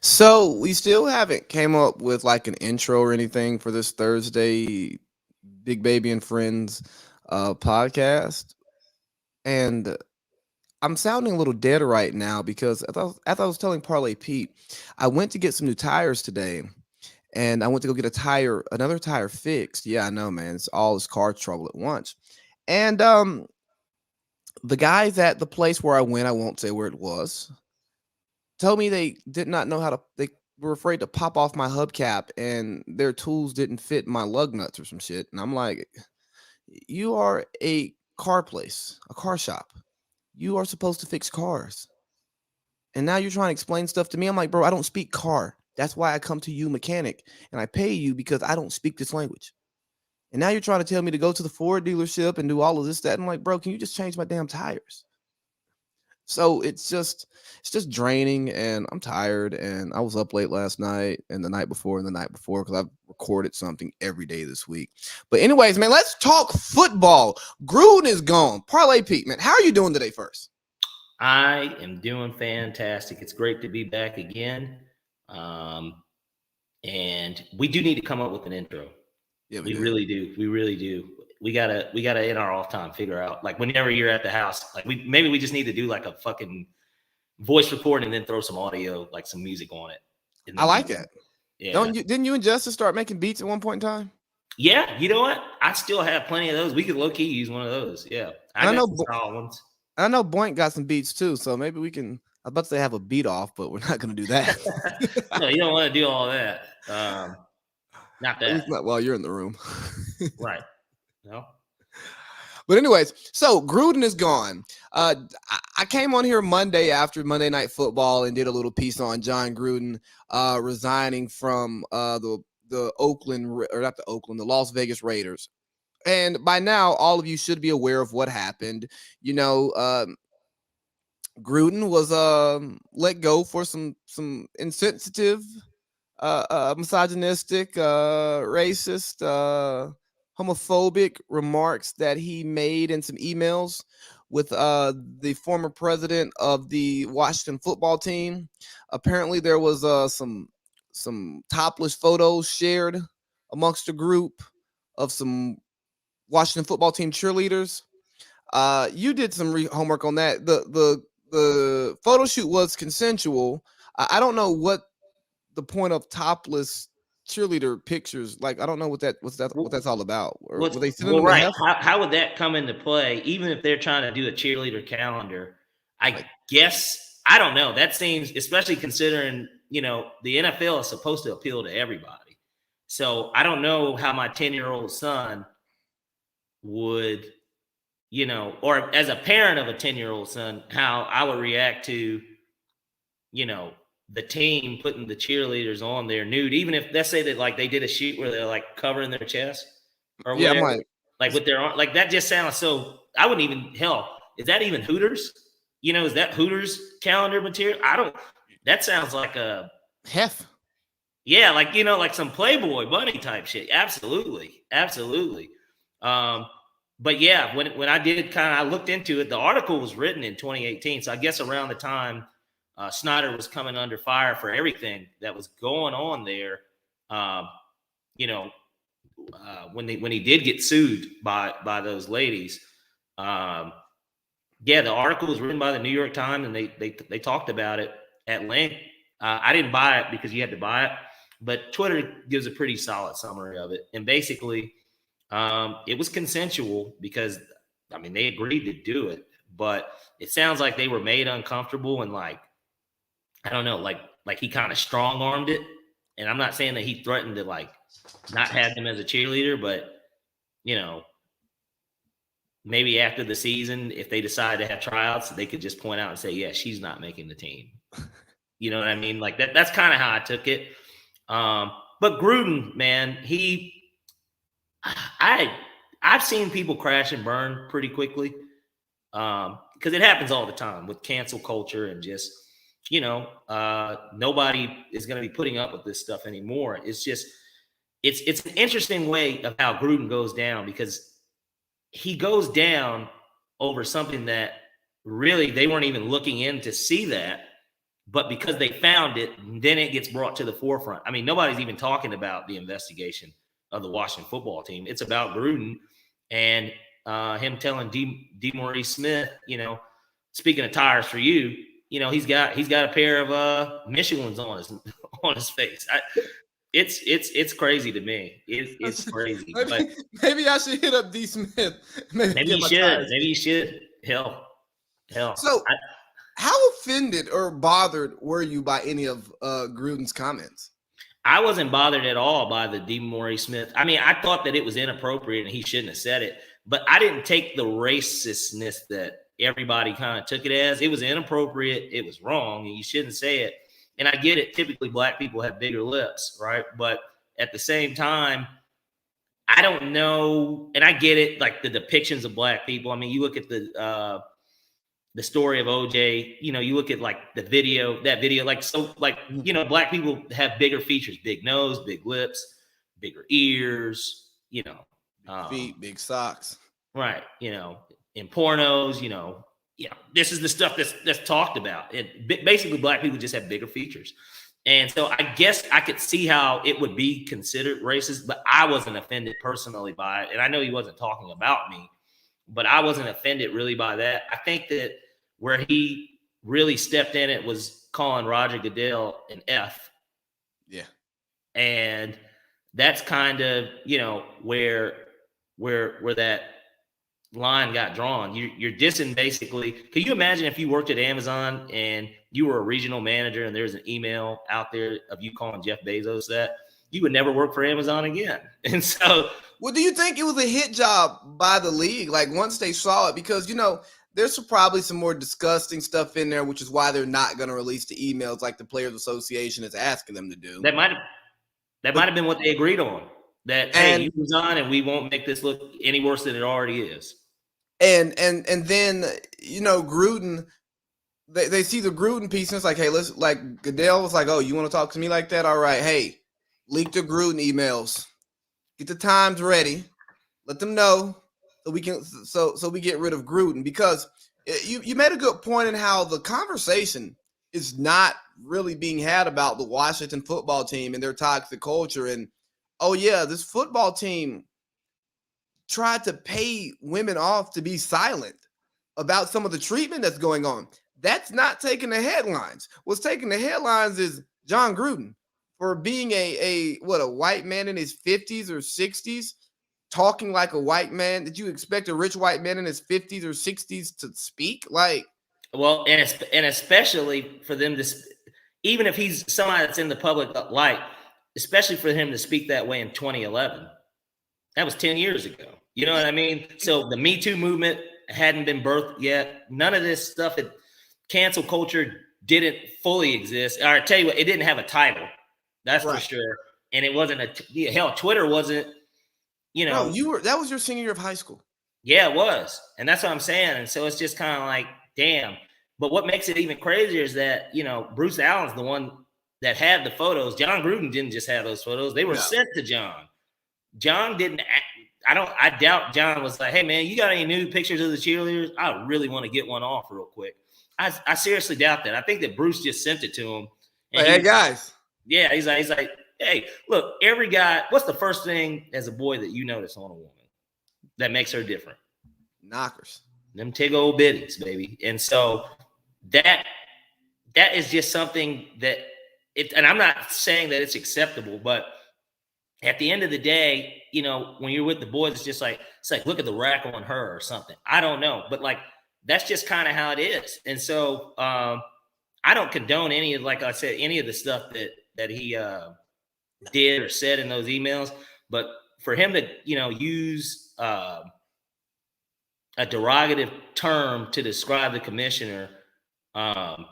So we still haven't came up with like an intro or anything for this Thursday Big Baby and Friends podcast. And I'm sounding a little dead right now because as I was telling Parlay Pete, I went to get some new tires today and I went to go get another tire fixed. Yeah, I know, man. It's all this car trouble at once. And the guys at the place where I went, I won't say where it was, told me they did not know how to they were afraid to pop off my hubcap and their tools didn't fit my lug nuts or some shit. And I'm like, you are a car place, a car shop. You are supposed to fix cars. And now you're trying to explain stuff to me. I'm like, bro, I don't speak car. That's why I come to you, mechanic, and I pay you because I don't speak this language. And now you're trying to tell me to go to the Ford dealership and do all of this, that. I'm like, bro, can you just change my damn tires? So it's just draining and I'm tired and I was up late last night and the night before because I've recorded something every day this week. But anyways, man, let's talk football. Gruden is gone. Parlay Pete, man, how are you doing today first? I am doing fantastic. It's great to be back again. And we do need to come up with an intro. Yeah, we really do. We really do. We gotta in our off time figure out, like, whenever you're at the house, like we just need to do like a fucking voice record and then throw some audio, like some music on it. I like that. Yeah. Didn't you and Justice start making beats at one point in time? Yeah, you know what? I still have plenty of those. We could low key use one of those. Yeah, I got some solid ones. I know Boink got some beats too, so maybe we can. I was about to say have a beat off, but we're not going to do that. No, you don't want to do all that. Not that. Not while you're in the room. Right. No. But anyways, so Gruden is gone. I came on here Monday after Monday Night Football and did a little piece on John Gruden resigning from the Las Vegas Raiders. And by now, all of you should be aware of what happened. You know, Gruden was let go for some insensitive, misogynistic, racist, homophobic remarks that he made in some emails with the former president of the Washington football team. Apparently, there was some topless photos shared amongst a group of some Washington football team cheerleaders. You did some homework on that. The photo shoot was consensual. I don't know what the point of topless cheerleader pictures, like, I don't know what that's all about. Or were they sending them right? How would that come into play? Even if they're trying to do a cheerleader calendar, I guess, I don't know. That seems, especially considering, you know, the NFL is supposed to appeal to everybody. So I don't know how my 10-year-old son would, you know, or as a parent of a 10-year-old son, how I would react to, you know, the team putting the cheerleaders on their nude, even if, let's say that, like, they did a shoot where they're like covering their chest or whatever, like with their arm, like, that just sounds so, I wouldn't even, hell, is that even Hooters? You know, is that Hooters calendar material? That sounds like a hef. Yeah, like, you know, like some Playboy bunny type shit. Absolutely. Absolutely. But yeah, when I did I looked into it, the article was written in 2018. So I guess around the time Snyder was coming under fire for everything that was going on there, you know, when he did get sued by those ladies, yeah, the article was written by the New York Times, and they talked about it at length. I didn't buy it because you had to buy it, but Twitter gives a pretty solid summary of it. And basically, it was consensual because, I mean, they agreed to do it, but it sounds like they were made uncomfortable and, like, I don't know, like he kind of strong armed it. And I'm not saying that he threatened to, like, not have them as a cheerleader, but, you know, maybe after the season, if they decide to have tryouts, they could just point out and say, yeah, she's not making the team. You know what I mean? Like, that's kind of how I took it. But Gruden, man, I've seen people crash and burn pretty quickly. Because it happens all the time with cancel culture and just, you know, nobody is going to be putting up with this stuff anymore. It's just, it's an interesting way of how Gruden goes down, because he goes down over something that really they weren't even looking in to see that. But because they found it, then it gets brought to the forefront. I mean, nobody's even talking about the investigation of the Washington football team. It's about Gruden and him telling DeMaurice Smith, speaking of tires for you, he's got a pair of Michelin's on his face. It's crazy to me. It's crazy. Maybe I should hit up D Smith. Maybe you should. Maybe you should. Hell. So, how offended or bothered were you by any of Gruden's comments? I wasn't bothered at all by the DeMaurice Smith. I mean, I thought that it was inappropriate and he shouldn't have said it, but I didn't take the racistness that everybody kind of took it as. It was inappropriate. It was wrong, and you shouldn't say it. And I get it. Typically, black people have bigger lips, right? But at the same time, I don't know. And I get it, like the depictions of black people. I mean, you look at the story of OJ, you look at like that video, black people have bigger features, big nose, big lips, bigger ears, big feet, big socks. Right. In pornos, this is the stuff that's talked about. Basically, black people just have bigger features. And so I guess I could see how it would be considered racist, but I wasn't offended personally by it. And I know he wasn't talking about me, but I wasn't offended really by that. I think that where he really stepped in it was calling Roger Goodell an F. Yeah. And that's kind of, where that line got drawn. You're dissing basically. Can you imagine if you worked at Amazon and you were a regional manager and there's an email out there of you calling Jeff Bezos that? You would never work for Amazon again. And so, well, do you think it was a hit job by the league? Like once they saw it, because there's probably some more disgusting stuff in there, which is why they're not going to release the emails like the Players Association is asking them to do. That might have been what they agreed on. That hey, you resign and we won't make this look any worse than it already is. And then Gruden, they see the Gruden piece and it's like, hey, let's like Goodell was like, oh, you want to talk to me like that? All right, hey, leak the Gruden emails, get the Times ready, let them know. So we can so we get rid of Gruden, because you made a good point in how the conversation is not really being had about the Washington football team and their toxic culture. And oh yeah, this football team tried to pay women off to be silent about some of the treatment that's going on. That's not taking the headlines. What's taking the headlines is John Gruden for being a white man in his 50s or 60s. Talking like a white man. Did you expect a rich white man in his 50s or 60s to speak? Well, and especially for them to, even if he's somebody that's in the public light, especially for him to speak that way in 2011, that was 10 years ago. You know what I mean? So the Me Too movement hadn't been birthed yet. None of this stuff, cancel culture didn't fully exist. I tell you what, it didn't have a title. That's right. For sure. And it wasn't Twitter wasn't. No, that was your senior year of high school. Yeah, it was. And that's what I'm saying. And so it's just kind of like, damn. But what makes it even crazier is that, Bruce Allen's the one that had the photos. John Gruden didn't just have those photos. They were sent to John. John didn't I doubt John was like, hey man, you got any new pictures of the cheerleaders? I really want to get one off real quick. I seriously doubt that. I think that Bruce just sent it to him. Hey guys. Yeah, he's like, hey, look, every guy, what's the first thing as a boy that you notice on a woman that makes her different? Knockers. Them tig old bitties, baby. And so that is just something that and I'm not saying that it's acceptable, but at the end of the day, when you're with the boys, it's like, look at the rack on her or something. I don't know. But like, that's just kind of how it is. And so I don't condone any of the stuff that he did or said in those emails, but for him to use a derogative term to describe the commissioner, I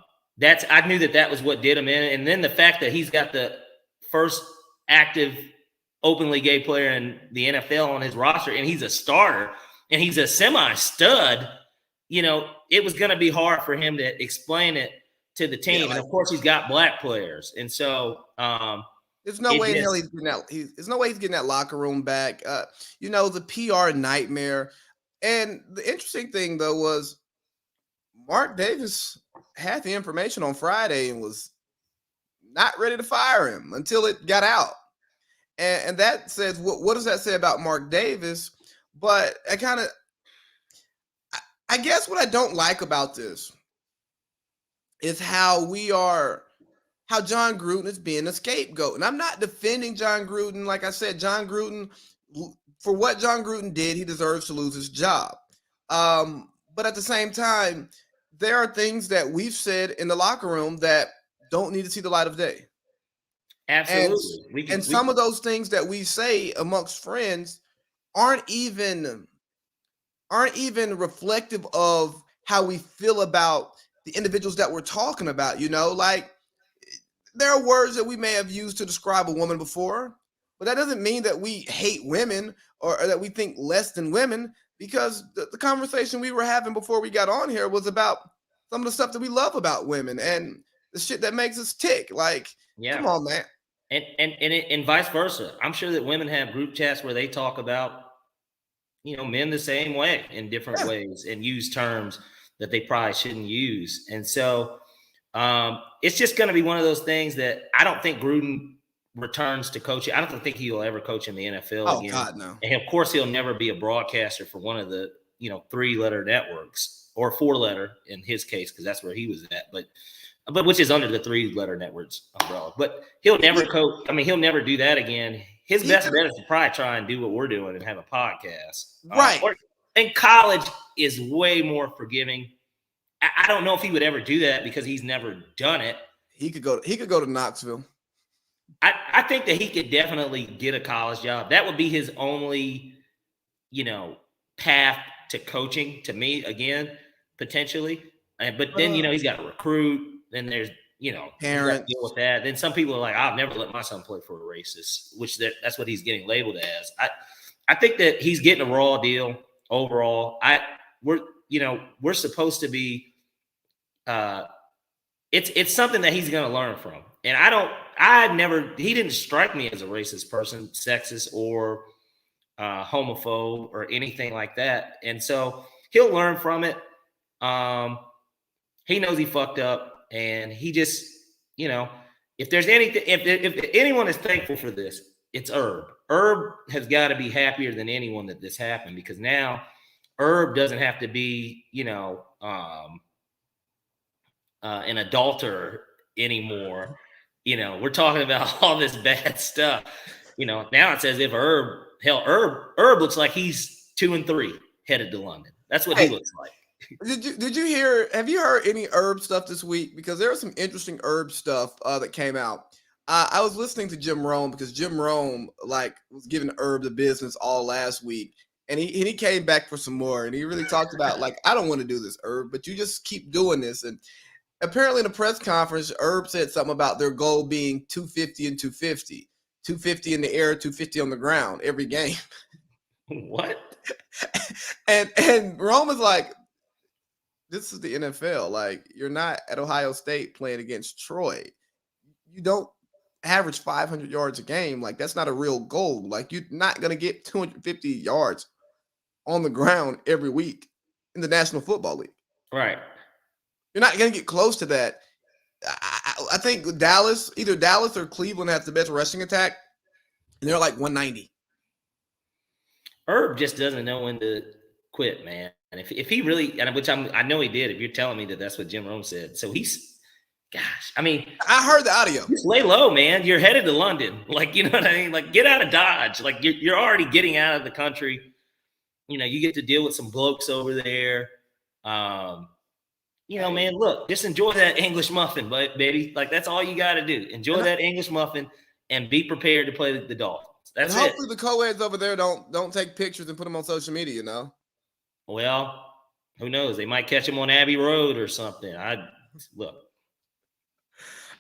knew that was what did him in. And then the fact that he's got the first active openly gay player in the NFL on his roster, and he's a starter and he's a semi-stud, it was going to be hard for him to explain it to the team. And of course he's got black players. And so there's no way in hell he's getting that. There's no way he's getting that locker room back. The PR nightmare. And the interesting thing though was Mark Davis had the information on Friday and was not ready to fire him until it got out. And that says, what does that say about Mark Davis? But I guess what I don't like about this is how John Gruden is being a scapegoat. And I'm not defending John Gruden. Like I said, John Gruden, for what John Gruden did, he deserves to lose his job. But at the same time, there are things that we've said in the locker room that don't need to see the light of day. Absolutely. And some of those things that we say amongst friends aren't even reflective of how we feel about the individuals that we're talking about. Like, there are words that we may have used to describe a woman before, but that doesn't mean that we hate women or that we think less than women, because the conversation we were having before we got on here was about some of the stuff that we love about women and the shit that makes us tick. Like, come on, man. And vice versa. I'm sure that women have group chats where they talk about, men the same way in different ways and use terms that they probably shouldn't use. And so it's just going to be one of those things that I don't think Gruden returns to coaching. I don't think he'll ever coach in the NFL again. God, no. And of course, he'll never be a broadcaster for one of the 3-letter networks, or 4-letter in his case, because that's where he was at. But which is under the 3-letter networks umbrella. But he'll never coach. I mean, he'll never do that again. His best bet is to probably try and do what we're doing and have a podcast. Right. And college is way more forgiving. I don't know if he would ever do that because he's never done it. He could go to Knoxville. I think that he could definitely get a college job. That would be his only, path to coaching, to me, again, potentially. But then, he's got to recruit. Then there's, parents, deal with that. Then some people are like, I'll never let my son play for a racist, which that's what he's getting labeled as. I think that he's getting a raw deal overall. We're supposed to be, it's something that he's going to learn from. And he didn't strike me as a racist person, sexist, or homophobe or anything like that. And so he'll learn from it. He knows he fucked up, and he just, if there's anything, if anyone is thankful for this, it's Herb. Herb has got to be happier than anyone that this happened, because now Herb doesn't have to be, an adulterer anymore. We're talking about all this bad stuff. Now it's as if Herb looks like he's 2-3 headed to London. That's what he looks like. Did you hear? Have you heard any Herb stuff this week? Because there was some interesting Herb stuff that came out. I was listening to Jim Rome, because Jim Rome was giving Herb the business all last week, and he came back for some more, and he really talked about I don't want to do this, Herb, but you just keep doing this. And apparently in a press conference, Herb said something about their goal being 250 and 250, 250 in the air, 250 on the ground every game. What? And Rome is like, this is the NFL. Like, you're not at Ohio State playing against Troy. You don't average 500 yards a game. Like, that's not a real goal. Like, you're not going to get 250 yards on the ground every week in the National Football League. Right. You're not going to get close to that. I think either Dallas or Cleveland has the best rushing attack, and they're like 190. Herb just doesn't know when to quit, man. And if he really, I know he did, if you're telling me that that's what Jim Rome said. So I heard the audio. Just lay low, man. You're headed to London. Like, you know what I mean? Like, get out of Dodge. Like, you're already getting out of the country. You get to deal with some blokes over there. Man, look, just enjoy that English muffin, baby. Like, that's all you got to do. Enjoy that English muffin and be prepared to play the Dolphins. That's it. Hopefully the co-eds over there don't take pictures and put them on social media, Well, who knows? They might catch him on Abbey Road or something. Look.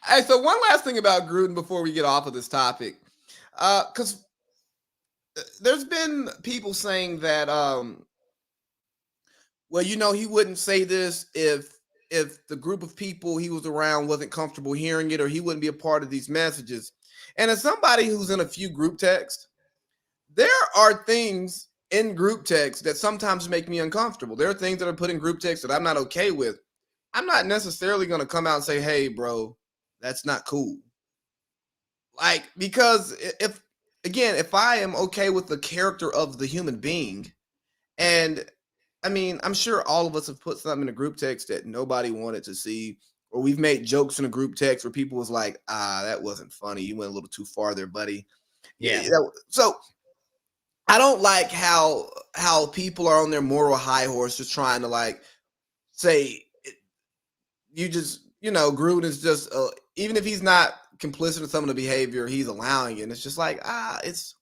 Hey, so one last thing about Gruden before we get off of this topic, because there's been people saying that, he wouldn't say this if the group of people he was around wasn't comfortable hearing it, or he wouldn't be a part of these messages. And as somebody who's in a few group texts, there are things in group text that sometimes make me uncomfortable. There are things that are put in group text that I'm not okay with. I'm not necessarily going to come out and say, hey, bro, that's not cool. Like, because if I am okay with the character of the human being, and I mean, I'm sure all of us have put something in a group text that nobody wanted to see, or we've made jokes in a group text where people was like, that wasn't funny. You went a little too far there, buddy. Yeah. So I don't like how people are on their moral high horse just trying to like say you just, Gruden is just even if he's not complicit in some of the behavior, he's allowing it. And it's just like, it's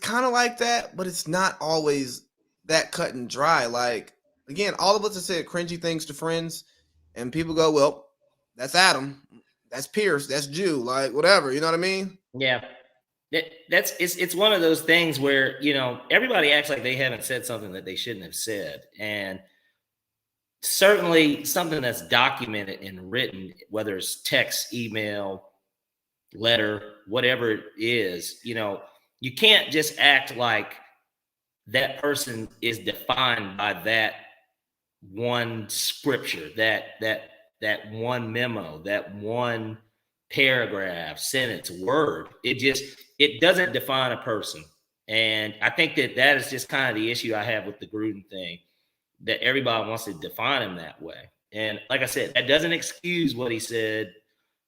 kind of like that, but it's not always that cut and dry. Like, again, all of us have said cringy things to friends, and people go, well, that's Adam, that's Pierce, that's Jew, like whatever, you know what I mean? Yeah. It's one of those things where, everybody acts like they haven't said something that they shouldn't have said. And certainly something that's documented and written, whether it's text, email, letter, whatever it is, you can't just act like that person is defined by that one scripture, that one memo, that one paragraph, sentence, word. It doesn't define a person. And I think that is just kind of the issue I have with the Gruden thing, that everybody wants to define him that way. And like I said, that doesn't excuse what he said.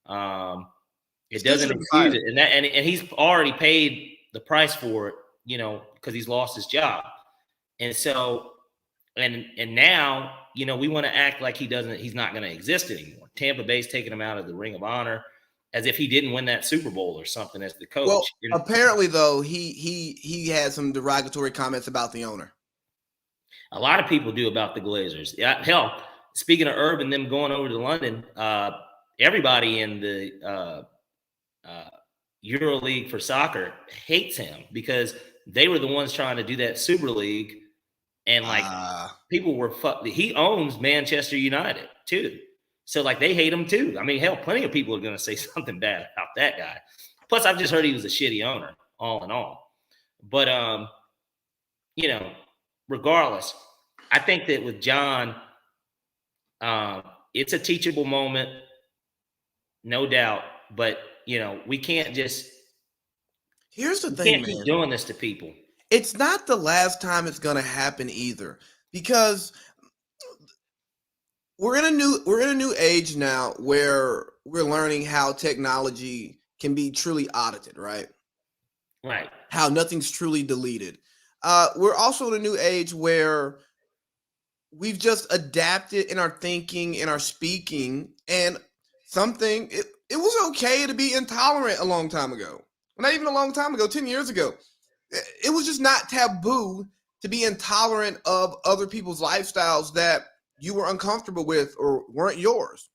It doesn't excuse it. And he's already paid the price for it, because he's lost his job. And so, and now, we want to act like he's not going to exist anymore. Tampa Bay's taking him out of the Ring of Honor as if he didn't win that Super Bowl or something as the coach. Well, apparently though, he had some derogatory comments about the owner. A lot of people do about the Glazers. Yeah, hell, speaking of Urban, them going over to London, everybody in the EuroLeague for soccer hates him because they were the ones trying to do that Super League, and like people were fucked. He owns Manchester United too, so like they hate him too. I mean, hell, plenty of people are going to say something bad about that guy. Plus, I've just heard he was a shitty owner, all in all. But regardless, I think that with John, it's a teachable moment, no doubt. But we can't just. Here's the thing, man. Keep doing this to people. It's not the last time it's going to happen either, because we're in a new age now where we're learning how technology can be truly audited, right? Right. How nothing's truly deleted. We're also in a new age where we've just adapted in our thinking, in our speaking, and it was okay to be intolerant a long time ago. Not even a long time ago, 10 years ago. It was just not taboo to be intolerant of other people's lifestyles that you were uncomfortable with or weren't yours.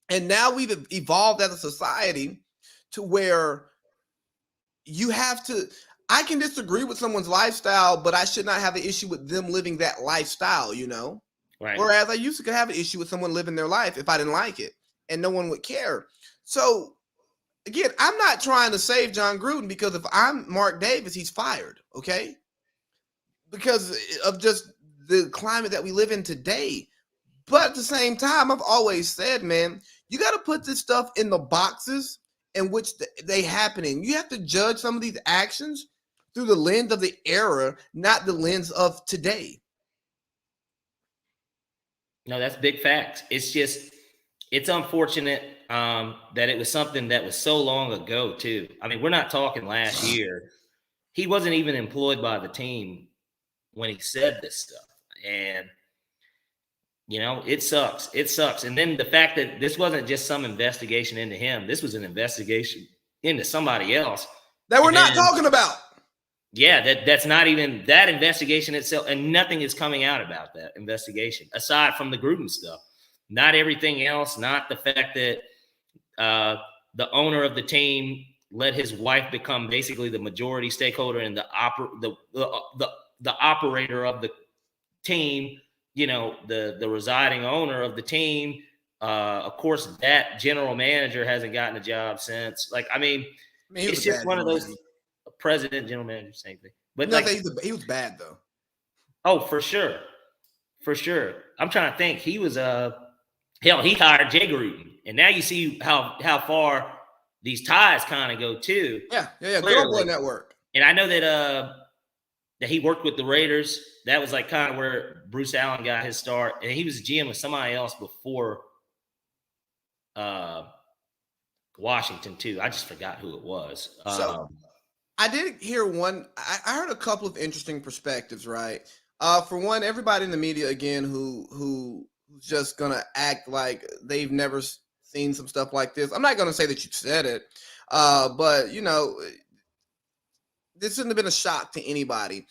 And now we've evolved as a society to where I can disagree with someone's lifestyle, but I should not have an issue with them living that lifestyle, Right. Whereas I used to have an issue with someone living their life if I didn't like it, and no one would care. So again, I'm not trying to save John Gruden, because if I'm Mark Davis, he's fired, okay? Because of just the climate that we live in today. But at the same time, I've always said, man, you got to put this stuff in the boxes in which they happen in. You have to judge some of these actions through the lens of the era, not the lens of today. No, that's big facts. It's unfortunate that it was something that was so long ago too. I mean, we're not talking last year. He wasn't even employed by the team when he said this stuff. And, it sucks. It sucks. And then the fact that this wasn't just some investigation into him. This was an investigation into somebody else. That we're not talking about. Yeah, that's not even that investigation itself. And nothing is coming out about that investigation, aside from the Gruden stuff. Not everything else, not the fact that the owner of the team let his wife become basically the majority stakeholder and the operator of the team, the residing owner of the team. Of course, that general manager hasn't gotten a job since. Like, I mean it's just one of those president, general manager, same thing. But he was bad though. Oh, for sure. For sure. I'm trying to think. He was hell, he hired Jay Gruden, and now you see how far these ties kind of go too. Yeah. Good old boy Clearly. network. And I know that he worked with the Raiders. That was like kind of where Bruce Allen got his start, and he was a GM with somebody else before Washington too. I just forgot who it was. So I did hear one. I heard a couple of interesting perspectives. Right. For one, everybody in the media again who's just gonna act like they've never seen some stuff like this. I'm not gonna say that you said it, but you know, this shouldn't have been a shock to anybody.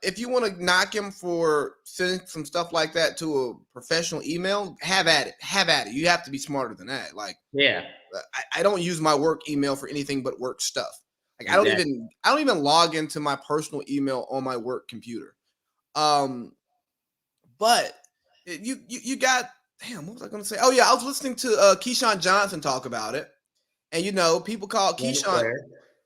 If you want to knock him for sending some stuff like that to a professional email, have at it. Have at it. You have to be smarter than that. Like, Yeah. I don't use my work email for anything but work stuff. Like, Exactly. I don't even log into my personal email on my work computer. But you got, damn, what was I going to say? Oh yeah, I was listening to Keyshawn Johnson talk about it, and you know, people call Keyshawn.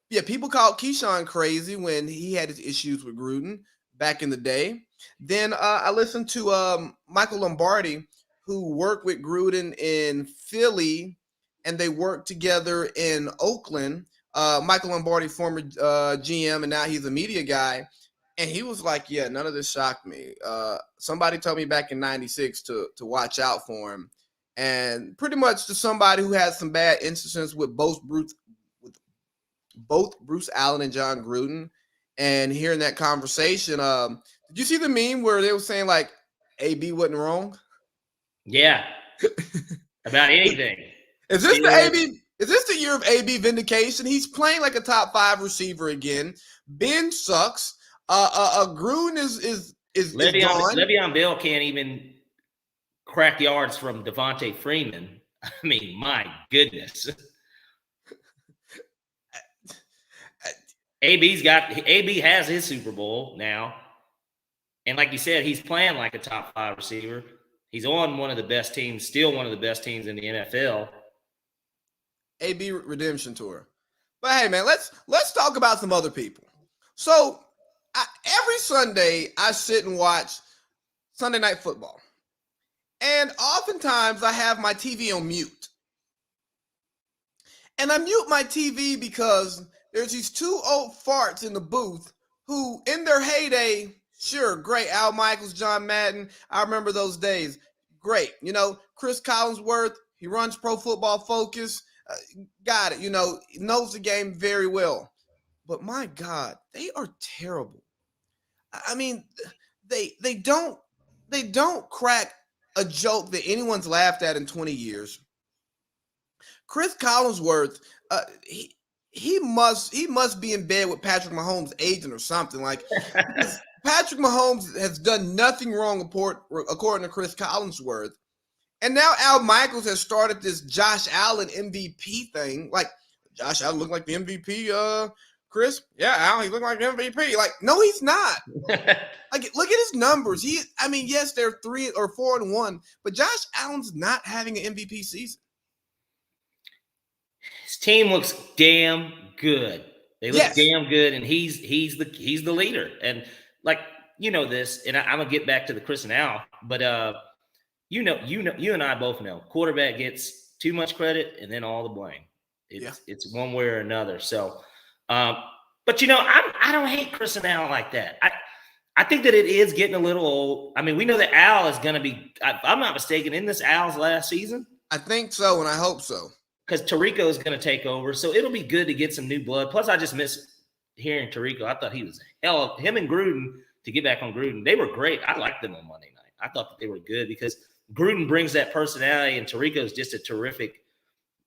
Yeah, people called Keyshawn crazy when he had his issues with Gruden back in the day. Then I listened to Michael Lombardi, who worked with Gruden in Philly, and they worked together in Oakland. Michael Lombardi, former GM, and now he's a media guy. And he was like, yeah, none of this shocked me. Somebody told me back in '96 to watch out for him. And pretty much to somebody who had some bad instances with both Bruce Allen and John Gruden, and hearing that conversation, did you see the meme where they were saying like AB wasn't wrong? Yeah. About anything. Is this the AB? Is this the year of AB vindication? He's playing like a top 5 receiver again. Ben sucks. Gruden is gone. Le'Veon Bell can't even crack yards from Devontae Freeman. I mean, my goodness. AB has his Super Bowl now. And like you said, he's playing like a top 5 receiver. He's on one of the best teams, still one of the best teams in the NFL. AB redemption tour. But hey, man, let's talk about some other people. So every Sunday, I sit and watch Sunday Night Football. And oftentimes, I have my TV on mute. And I mute my TV because there's these 2 old farts in the booth who, in their heyday, sure, great. Al Michaels, John Madden. I remember those days. Great. You know, Chris Collinsworth, he runs Pro Football Focus. Got it. You know, knows the game very well. But my God, they are terrible. I mean, they don't crack a joke that anyone's laughed at in 20 years. Chris Collinsworth, he must be in bed with Patrick Mahomes' agent or something. Like, Patrick Mahomes has done nothing wrong according to Chris Collinsworth. And now Al Michaels has started this Josh Allen MVP thing. Like, Josh Allen looked like the MVP, Chris? Yeah, Allen, he looked like the MVP. Like, no, he's not. Like, look at his numbers. Yes, they're 3 or 4-1, but Josh Allen's not having an MVP season. His team looks damn good. They look damn good, and he's the leader. And like, you know this, and I'm gonna get back to the Chris and Al, but you and I both know quarterback gets too much credit and then all the blame. It's one way or another. So, but you know, I don't hate Chris and Al like that. I think that it is getting a little old. I mean, we know that Al is going to be, if I'm not mistaken, in this Al's last season. I think so, and I hope so. Because Tirico is going to take over, so it'll be good to get some new blood. Plus, I just miss hearing Tirico. I thought he was him and Gruden, to get back on Gruden, they were great. I liked them on Monday night. I thought that they were good because Gruden brings that personality, and Tirico is just a terrific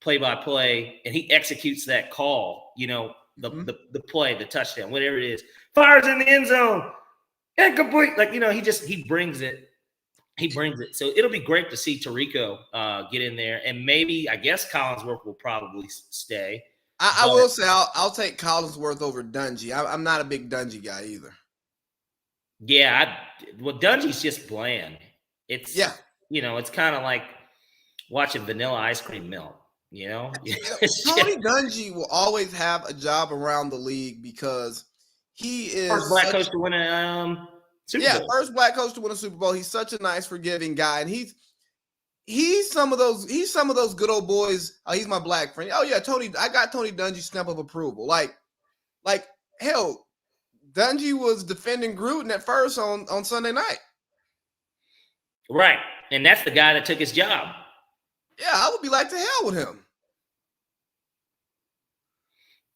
play-by-play, and he executes that call, you know, the play, the touchdown, whatever it is. Fires in the end zone. Incomplete. Like, you know, he brings it. He brings it. So it'll be great to see Tirico get in there. And maybe, I guess, Collinsworth will probably stay. I will say I'll take Collinsworth over Dungy. I'm not a big Dungy guy either. Yeah. Dungy's just bland. It's, you know, it's kind of like watching vanilla ice cream melt, you know? Tony Dungy will always have a job around the league because he is first black coach to win a Super Yeah, Bowl. first black coach to win a Super Bowl. He's such a nice, forgiving guy, and he's some of those good old boys. Oh, he's my black friend. Oh yeah, Tony. I got Tony Dungy's stamp of approval. Like hell, Dungy was defending Gruden at first on Sunday night. Right, and that's the guy that took his job. Yeah, I would be like to hell with him.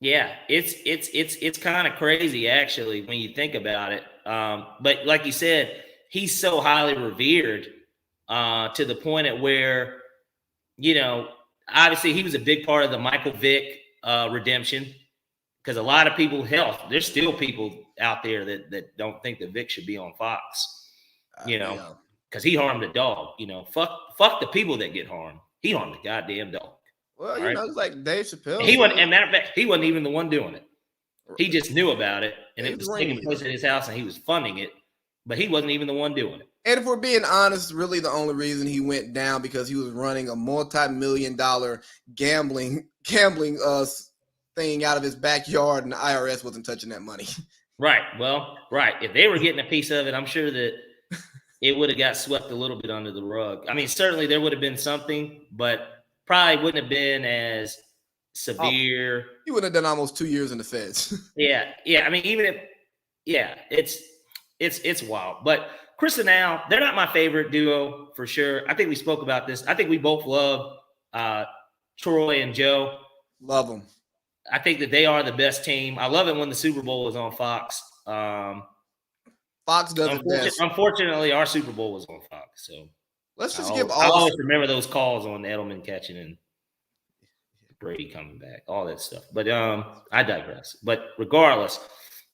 Yeah, it's kind of crazy actually when you think about it. But like you said, he's so highly revered to the point at where, obviously he was a big part of the Michael Vick redemption, because a lot of people, hell, there's still people out there that don't think that Vick should be on Fox, because he harmed a dog. Fuck the people that get harmed. He harmed the goddamn dog. Well, it's like Dave Chappelle. He wasn't, and matter of fact, he wasn't even the one doing it. He just knew about it, and it was taking place at his house, and he was funding it, but he wasn't even the one doing it. And if we're being honest, really the only reason he went down because he was running a multi-million-dollar gambling thing out of his backyard, and the IRS wasn't touching that money. Right. Well, right. If they were getting a piece of it, I'm sure that it would have got swept a little bit under the rug. I mean, certainly there would have been something, but probably wouldn't have been as severe. He would have done almost 2 years in the feds. Yeah. I mean, even if it's wild. But Cris and Al, they're not my favorite duo for sure. I think we spoke about this. I think we both love Troy and Joe. Love them. I think that they are the best team. I love it when the Super Bowl is on Fox. Fox does it best. Unfortunately, our Super Bowl was on Fox, so let's just I always remember those calls on Edelman catching and Brady coming back, all that stuff. But I digress. But regardless,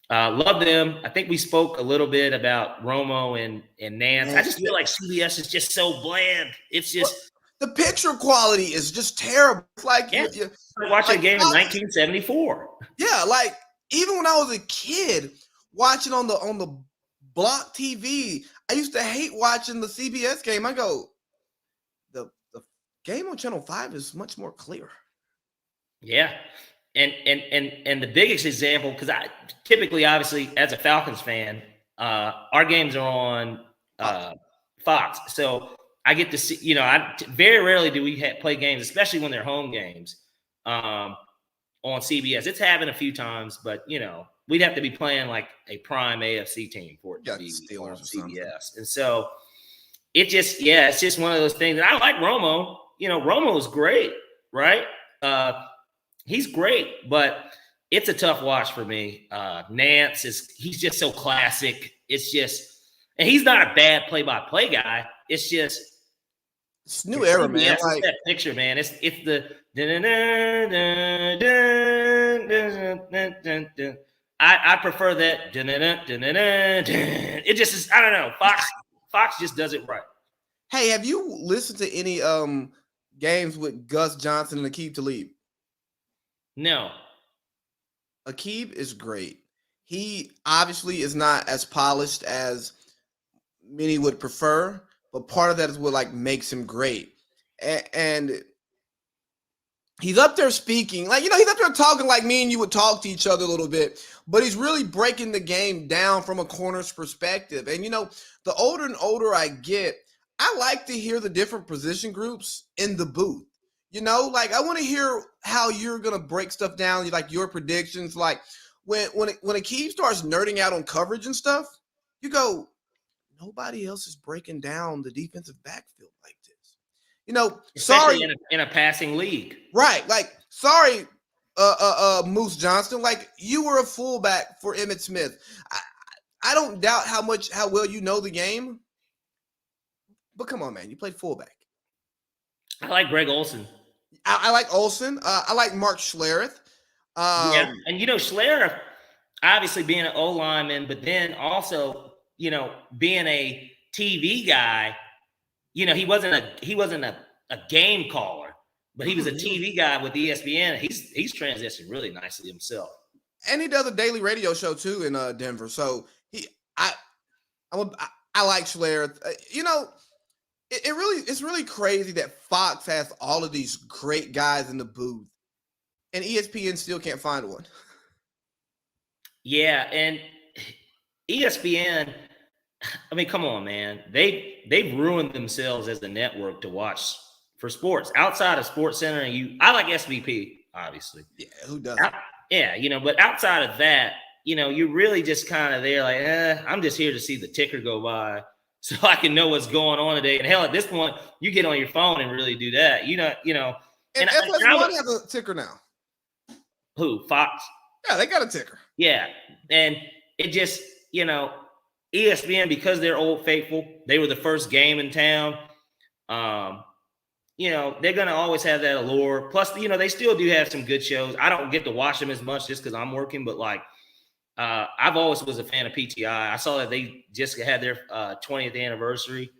love them. I think we spoke a little bit about Romo and Nance. I just feel like CBS is just so bland. It's just the picture quality is just terrible. It's like you're watching a game in 1974. Yeah, like even when I was a kid watching on the block TV, I used to hate watching the CBS game. I go, the game on Channel 5 is much more clear. Yeah. And the biggest example, because I typically, obviously, as a Falcons fan, our games are on Fox. So I get to see, very rarely do we play games, especially when they're home games, on CBS. It's happened a few times, but, we'd have to be playing like a prime AFC team for it to be on CBS. And so it's just one of those things. And I like Romo. Romo's great, right? He's great, but it's a tough watch for me. Nance he's just so classic. It's just, and he's not a bad play-by-play guy. It's just, it's new era, man. Like that picture, man. It's the I prefer that. It just is, I don't know. Fox just does it right. Hey, have you listened to any games with Gus Johnson and Aqib Talib? No. Aqib is great. He obviously is not as polished as many would prefer, but part of that is what makes him great. And he's up there speaking, he's up there talking like me and you would talk to each other a little bit, but he's really breaking the game down from a corner's perspective. And, the older and older I get, I like to hear the different position groups in the booth. I want to hear how you're going to break stuff down, your predictions. Like when Aqib starts nerding out on coverage and stuff, you go, nobody else is breaking down the defensive backfield like this. Especially sorry in a passing league. Right. Sorry, Moose Johnston. You were a fullback for Emmitt Smith. I don't doubt how well you know the game. But come on, man, you played fullback. I like Greg Olsen. I like Olsen. I like Mark Schlereth. Yeah, and Schlereth, obviously being an O lineman, but then also being a TV guy. He wasn't a game caller, but he was a TV guy with ESPN. He's transitioned really nicely himself. And he does a daily radio show too in Denver. So I like Schlereth. It's really crazy that Fox has all of these great guys in the booth, and ESPN still can't find one. Yeah, and ESPN, I mean, come on, man. They've ruined themselves as a network to watch for sports outside of Sports Center. And I like SVP, obviously. Yeah, who doesn't? Yeah, but outside of that, you're really just kind of there like, I'm just here to see the ticker go by so I can know what's going on today. And hell, at this point, you get on your phone and really do that. And FS1 has a ticker now. Who? Fox? Yeah, they got a ticker. Yeah. And it just, ESPN, because they're old faithful, they were the first game in town. They're going to always have that allure. Plus, they still do have some good shows. I don't get to watch them as much just because I'm working, but I've always was a fan of PTI. I saw that they just had their 20th anniversary.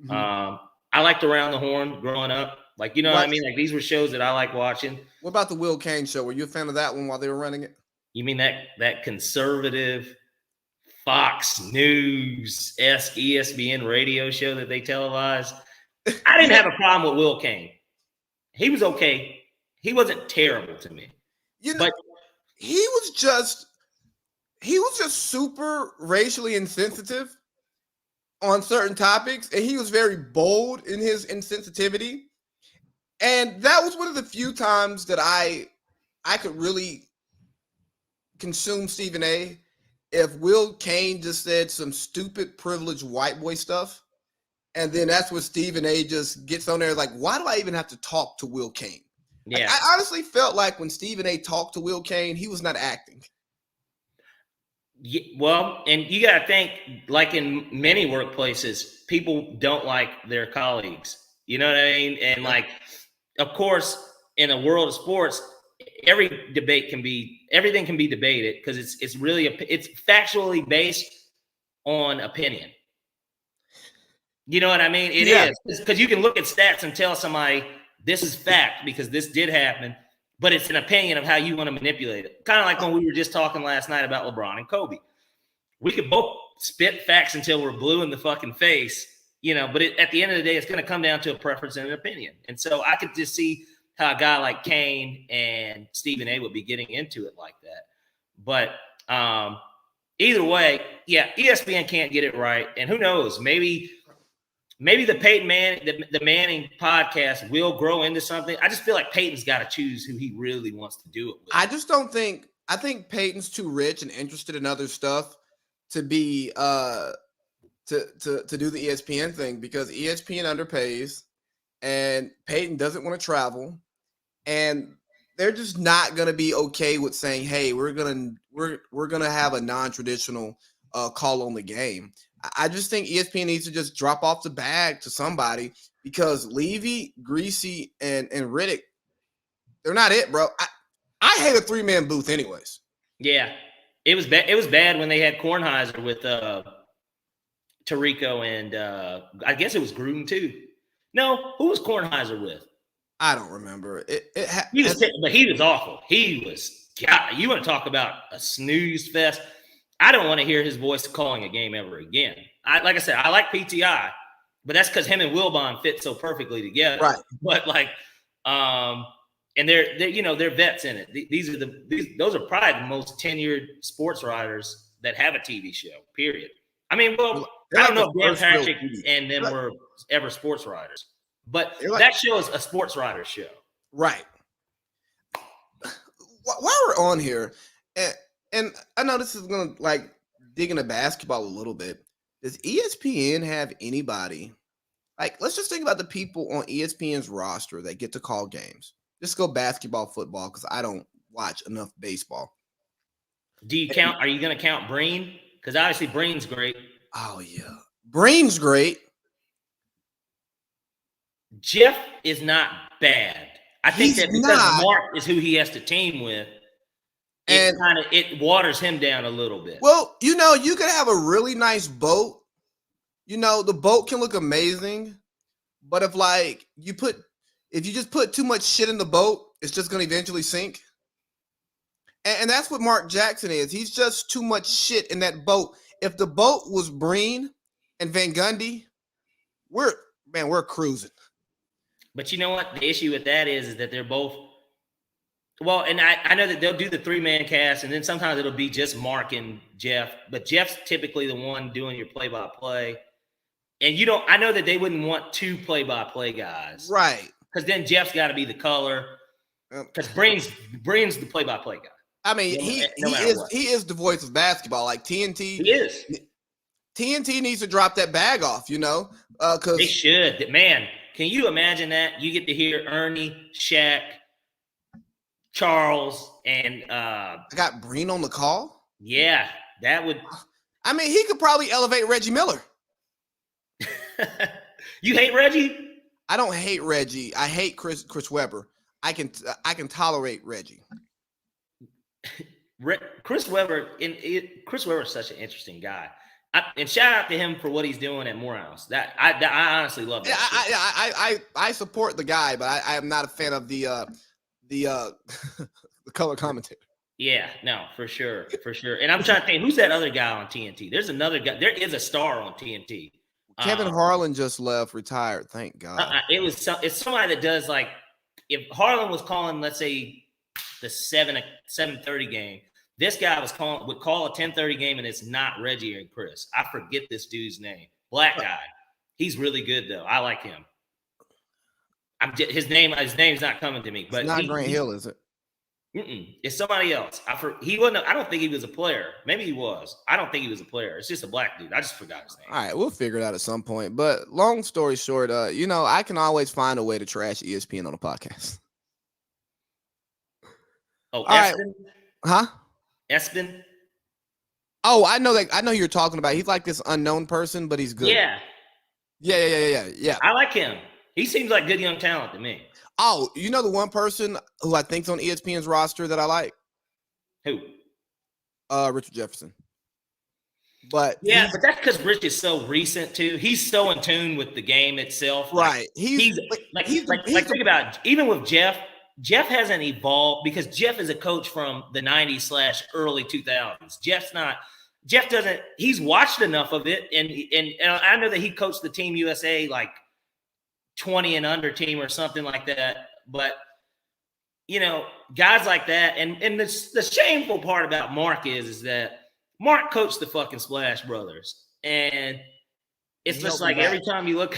Mm-hmm. I liked Around the Horn growing up. What I mean? Like, these were shows that I like watching. What about the Will Cain show? Were you a fan of that one while they were running it? You mean that conservative Fox News-esque ESPN radio show that they televised? I didn't have a problem with Will Cain. He was okay. He wasn't terrible to me. But he was just super racially insensitive on certain topics, and he was very bold in his insensitivity. And that was one of the few times that I could really consume Stephen A. If Will Cain just said some stupid privileged white boy stuff, and then that's what Stephen A. just gets on there like, why do I even have to talk to Will Cain? Yeah, I honestly felt like when Stephen A. talked to Will Cain, he was not acting. Yeah, well, and you got to think, like in many workplaces, people don't like their colleagues. You know what I mean? And of course, in a world of sports, everything can be debated because it's really it's factually based on opinion. You know what I mean? It is because you can look at stats and tell somebody this is fact because this did happen, but it's an opinion of how you want to manipulate it. Kind of like when we were just talking last night about LeBron and Kobe. We could both spit facts until we're blue in the fucking face, but at the end of the day, it's going to come down to a preference and an opinion. And so I could just see how a guy like Cain and Stephen A. would be getting into it like that. But either way, yeah, ESPN can't get it right. And who knows, maybe the Peyton the Manning podcast will grow into something. I just feel like Peyton's got to choose who he really wants to do it with. I think Peyton's too rich and interested in other stuff to be to do the ESPN thing because ESPN underpays and Peyton doesn't want to travel and they're just not going to be okay with saying, hey, we're going to have a non-traditional call on the game. I just think ESPN needs to just drop off the bag to somebody because Levy, Greasy, and Riddick, they're not it, bro. I hate a 3-man booth anyways. Yeah. It was bad. It was bad when they had Kornheiser with Tirico and I guess it was Gruden too. No, who was Kornheiser with? I don't remember. But he was awful. He was. God, you want to talk about a snooze fest? I don't want to hear his voice calling a game ever again. Like I said, I like PTI, but that's because him and Wilbon fit so perfectly together. Right. But and they're vets in it. Those are probably the most tenured sports writers that have a TV show. Period. I mean, I don't know if Dan Patrick and them were ever sports writers, but that show is a sports writer show. Right. While we're on here, and I know this is gonna dig into basketball a little bit. Does ESPN have anybody? Let's just think about the people on ESPN's roster that get to call games. Just go basketball, football, because I don't watch enough baseball. Do you count? Are you going to count Breen? Because obviously Breen's great. Oh, yeah. Breen's great. Jeff is not bad. I think that because Mark is who he has to team with, it waters him down a little bit. Well, you could have a really nice boat. The boat can look amazing, but if you just put too much shit in the boat, it's just going to eventually sink. And that's what Mark Jackson is. He's just too much shit in that boat. If the boat was Breen and Van Gundy, we're cruising. But you know what? The issue with that is that they're both Well, and I know that they'll do the 3-man cast, and then sometimes it'll be just Mark and Jeff. But Jeff's typically the one doing your play-by-play. And I know that they wouldn't want 2 play-by-play guys. Right. Because then Jeff's got to be the color. Because Breen's the play-by-play guy. I mean, he is the voice of basketball. Like TNT. He is. TNT needs to drop that bag off, because they should. Man, can you imagine that? You get to hear Ernie, Shaq, Charles, and I got Breen on the call. Yeah, that would. I mean, he could probably elevate Reggie Miller. You hate Reggie? I don't hate Reggie. I hate Chris Webber. I can tolerate Reggie. Chris Webber is such an interesting guy. And shout out to him for what he's doing at Morehouse. That I honestly love that. I support the guy, but I am not a fan of the the color commentator. Yeah, no, for sure. And I'm trying to think, who's that other guy on TNT? There's another guy. There is a star on TNT. Kevin Harlan just left, retired. Thank God. It's somebody that does, like, if Harlan was calling, let's say, the 7:30 game, this guy would call a 10:30 game, and it's not Reggie and Chris. I forget this dude's name. Black guy. He's really good though. I like him. His name's not coming to me, but it's not Grant Hill, is it? It's somebody else. He wasn't. I don't think he was a player. Maybe he was. I don't think he was a player. It's just a black dude. I just forgot his name. All right, we'll figure it out at some point. But long story short, I can always find a way to trash ESPN on a podcast. Oh, Espen? Huh? Espen? Oh, I know that. I know who you're talking about. He's like this unknown person, but he's good. Yeah. Yeah. I like him. He seems like good young talent to me. Oh, you know the one person who I think's on ESPN's roster that I like? Who? Richard Jefferson. But yeah, but that's because Rich is so recent too. He's so in tune with the game itself. Right. He's think about it. Even with Jeff. Jeff hasn't evolved because Jeff is a coach from the 90s / early 2000s. Jeff doesn't. He's watched enough of it, and I know that he coached the Team USA like 20 and under team or something like that. But guys like that, and the shameful part about Mark is that Mark coached the fucking Splash Brothers, and it's just like every time you look.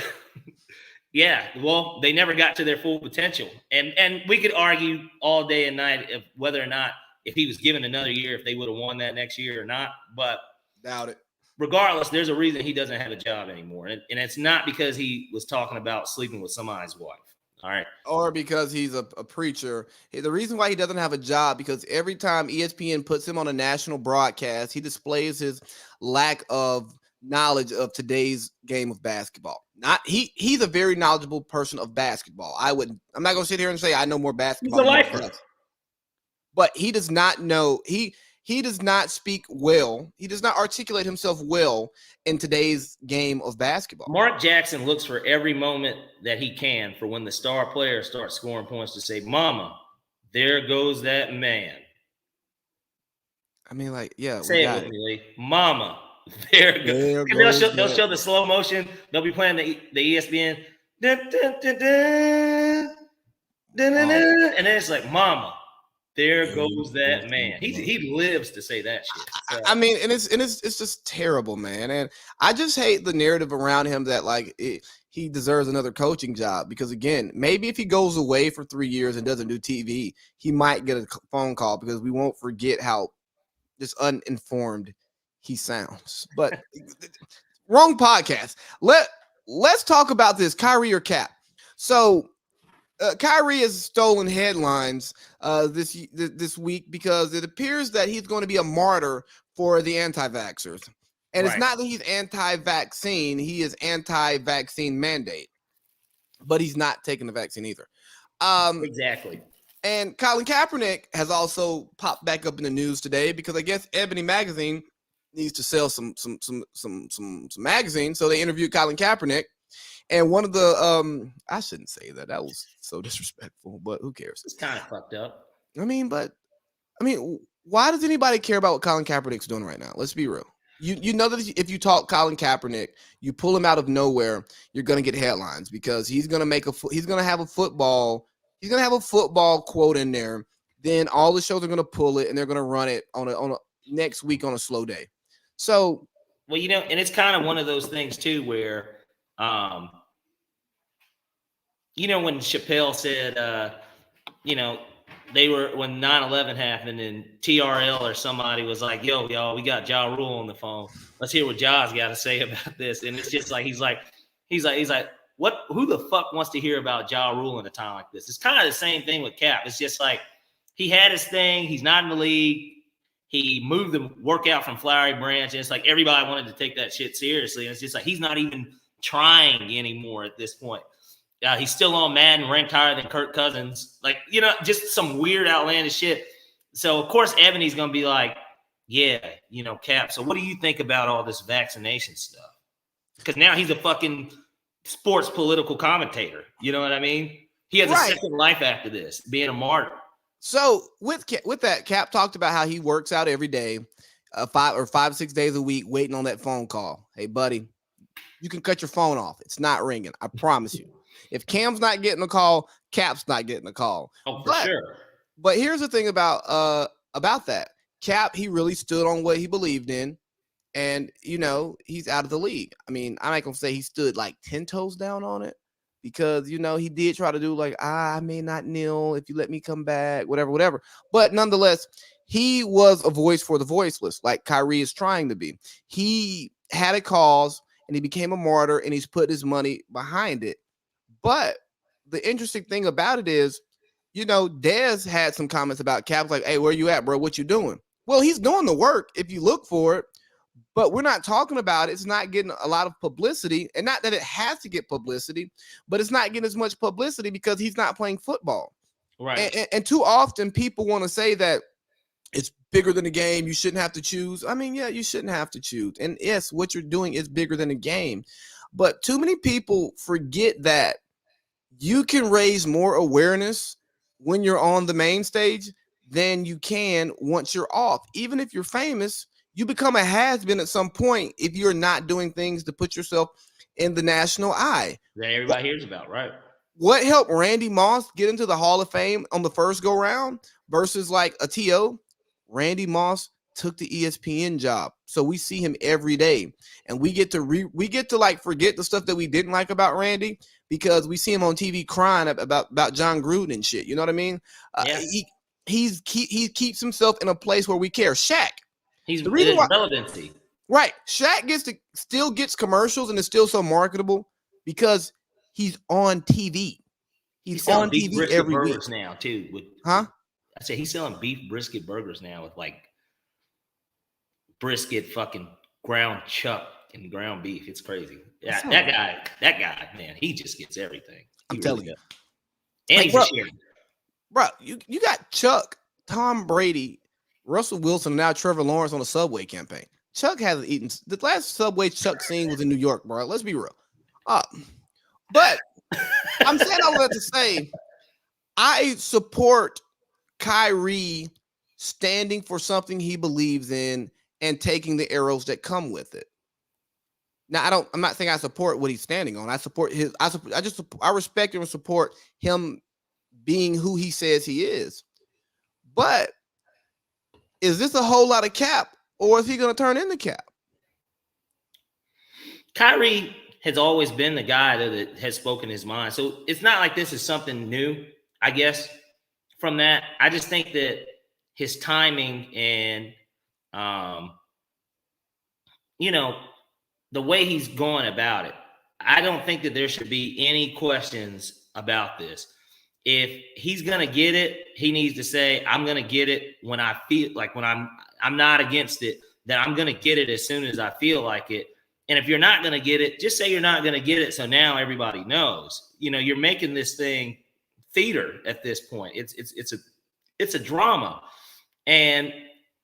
Yeah, well, they never got to their full potential. And we could argue all day and night of whether or not, if he was given another year, if they would have won that next year or not. But doubt it. Regardless, there's a reason he doesn't have a job anymore. And it's not because he was talking about sleeping with somebody's wife. All right. Or because he's a preacher. The reason why he doesn't have a job, because every time ESPN puts him on a national broadcast, he displays his lack of knowledge of today's game of basketball. He's a very knowledgeable person of basketball. I'm not gonna sit here and say I know more basketball. He's a lifer. But he does not know. He does not speak well. He does not articulate himself well in today's game of basketball. Mark Jackson looks for every moment that he can for when the star player starts scoring points to say, "Mama, there goes that man." I mean, like, yeah. Say it with me, Lee. Mama. There goes. They'll show the slow motion. They'll be playing the ESPN. Dun, dun, dun, dun, dun, dun, dun, and then it's like, "Mama, there goes that man." He lives to say that shit. So. I mean, and it's just terrible, man. And I just hate the narrative around him that he deserves another coaching job, because again, maybe if he goes away for 3 years and doesn't do TV, he might get a phone call, because we won't forget how just uninformed he sounds. But wrong podcast. Let's talk about this, Kyrie or Cap. So Kyrie has stolen headlines this week because it appears that he's going to be a martyr for the anti-vaxxers. And It's not that he's anti-vaccine, he is anti-vaccine mandate. But he's not taking the vaccine either. Exactly. And Colin Kaepernick has also popped back up in the news today, because I guess Ebony Magazine needs to sell some magazines. So they interviewed Colin Kaepernick, and one of the I shouldn't say that. That was so disrespectful, but who cares? It's kind of fucked up. I mean, why does anybody care about what Colin Kaepernick's doing right now? Let's be real. You know that if you talk Colin Kaepernick, you pull him out of nowhere, you're gonna get headlines, because he's gonna have a football quote in there then all the shows are going to pull it and they're going to run it on a next week on a slow day. So, well, and it's kind of one of those things too where, when Chappelle said, they were when 9/11 happened and TRL or somebody was like, "Yo, y'all, we got Ja Rule on the phone. Let's hear what Ja's got to say about this." And it's just like he's like, what? Who the fuck wants to hear about Ja Rule in a time like this? It's kind of the same thing with Cap. It's just like he had his thing. He's not in the league. He moved the workout from Flowery Branch, and it's like everybody wanted to take that shit seriously. And it's just like he's not even trying anymore at this point. He's still on Madden, ranked higher than Kirk Cousins. Like, just some weird, outlandish shit. So, of course, Ebony's going to be like, yeah, Cap. So what do you think about all this vaccination stuff? Because now he's a fucking sports political commentator. You know what I mean? He has a second life after this, being a martyr. So with that, Cap talked about how he works out every day, 5 6 days a week, waiting on that phone call. Hey, buddy, you can cut your phone off. It's not ringing. I promise you. If Cam's not getting a call, Cap's not getting a call. Oh, for sure. But here's the thing about that. Cap, he really stood on what he believed in, and he's out of the league. I mean, I'm not gonna say he stood like 10 toes down on it, because he did try to do like, I may not kneel if you let me come back, whatever. But nonetheless, he was a voice for the voiceless, like Kyrie is trying to be. He had a cause and he became a martyr, and he's put his money behind it. But the interesting thing about it is, Dez had some comments about Cap, like, hey, where you at, bro? What you doing? Well, he's doing the work if you look for it, but we're not talking about it. It's not getting a lot of publicity, and not that it has to get publicity, but it's not getting as much publicity because he's not playing football. Right. And too often people want to say that it's bigger than the game. You shouldn't have to choose. I mean, yeah, you shouldn't have to choose. And yes, what you're doing is bigger than the game. But too many people forget that you can raise more awareness when you're on the main stage than you can once you're off. Even if you're famous, you become a has-been at some point if you're not doing things to put yourself in the national eye. That everybody hears about, right? What helped Randy Moss get into the Hall of Fame on the first go-round versus like a T.O.? Randy Moss took the ESPN job, so we see him every day, and we get to like forget the stuff that we didn't like about Randy because we see him on TV crying about John Gruden and shit. You know what I mean? Yeah. He keeps himself in a place where we care. Shaq, he's the reason why relevancy. Right, Shaq still gets commercials and is still so marketable because he's on TV. He's on TV every week now too. I said he's selling beef brisket burgers now with like brisket, fucking ground chuck and ground beef. It's crazy. Yeah, that guy, man, he just gets everything. I'm telling you. And he's a share. Bro, you got Chuck, Tom Brady, Russell Wilson, and now Trevor Lawrence on a Subway campaign. Chuck hasn't eaten. The last Subway Chuck seen was in New York, bro. Let's be real. But I'm saying all that to say, I support Kyrie standing for something he believes in and taking the arrows that come with it. Now, I'm not saying I support what he's standing on. I support I respect and support him being who he says he is. But is this a whole lot of Cap, or is he going to turn into Cap? Kyrie has always been the guy that has spoken his mind. So it's not like this is something new, I guess, from that. I just think that his timing and, the way he's going about it, I don't think that there should be any questions about this. If he's going to get it, he needs to say, I'm going to get it when I feel like, when I'm not against it, that I'm going to get it as soon as I feel like it. And if you're not going to get it, just say you're not going to get it. So now everybody knows, you're making this thing theater at this point. It's a drama. And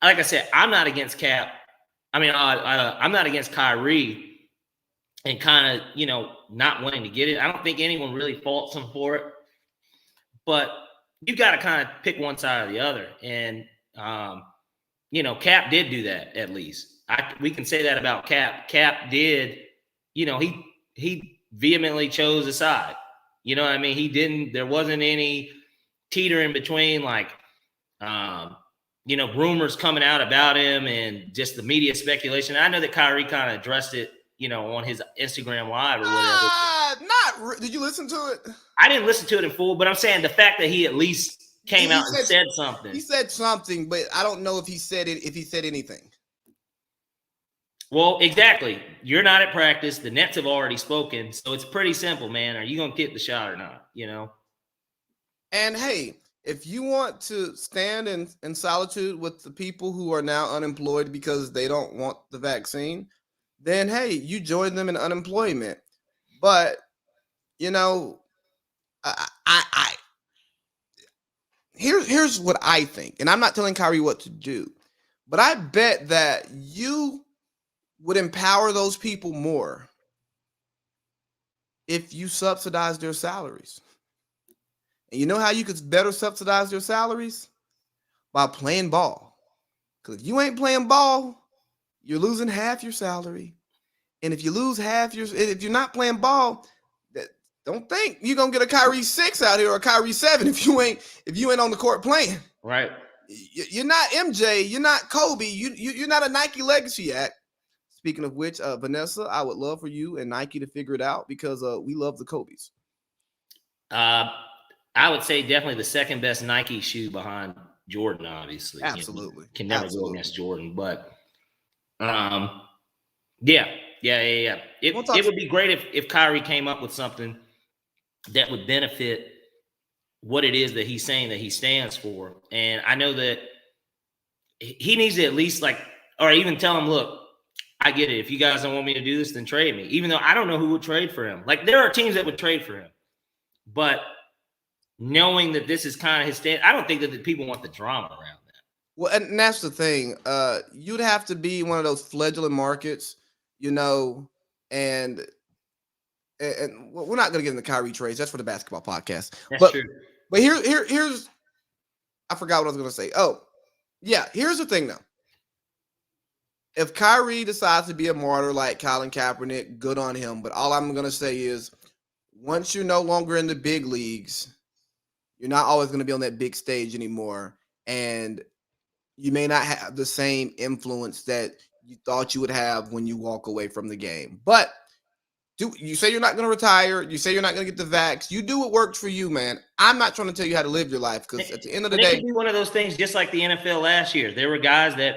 like I said, I'm not against Cap. I mean, I'm not against Kyrie and kind of, not wanting to get it. I don't think anyone really faults him for it. But you got to kind of pick one side or the other. And, Cap did do that at least. We can say that about Cap. Cap did, he vehemently chose a side. You know what I mean? There wasn't any teeter in between like, Rumors coming out about him and just the media speculation. I know that Kyrie kind of addressed it, on his Instagram Live or whatever. Did you listen to it? I didn't listen to it in full, but I'm saying the fact that he at least came out and said something. He said something, but I don't know if he said it. If he said anything. Well, exactly. You're not at practice. The Nets have already spoken, so it's pretty simple, man. Are you gonna get the shot or not? And hey, if you want to stand in solitude with the people who are now unemployed because they don't want the vaccine, then hey, you join them in unemployment. But here's what I think, and I'm not telling Kyrie what to do, but I bet that you would empower those people more if you subsidize their salaries. And you know how you could better subsidize their salaries? By playing ball. Because if you ain't playing ball, you're losing half your salary. And if you lose if you're not playing ball, don't think you're gonna get a Kyrie 6 out here or a Kyrie 7 if you ain't on the court playing. Right. You're not MJ, you're not Kobe, you're not a Nike legacy act. Speaking of which, Vanessa, I would love for you and Nike to figure it out because we love the Kobe's. I would say definitely the second best Nike shoe behind Jordan, obviously. Absolutely. Can never go against Jordan. But yeah. It would be great if Kyrie came up with something that would benefit what it is that he's saying that he stands for. And I know that he needs to at least or even tell him, look, I get it. If you guys don't want me to do this, then trade me. Even though I don't know who would trade for him. There are teams that would trade for him. But knowing that this is kind of his stand, I don't think that the people want the drama around that. Well, and that's the thing. You'd have to be one of those fledgling markets, and we're not going to get into Kyrie trades. That's for the basketball podcast. That's true. But here's, I forgot what I was going to say. Oh, yeah. Here's the thing, though. If Kyrie decides to be a martyr like Colin Kaepernick, good on him. But all I'm going to say is, once you're no longer in the big leagues, you're not always going to be on that big stage anymore. And you may not have the same influence that you thought you would have when you walk away from the game. But you say you're not going to retire. You say you're not going to get the vax. You do what works for you, man. I'm not trying to tell you how to live your life because at the end of the day. It could be one of those things just like the NFL last year. There were guys that,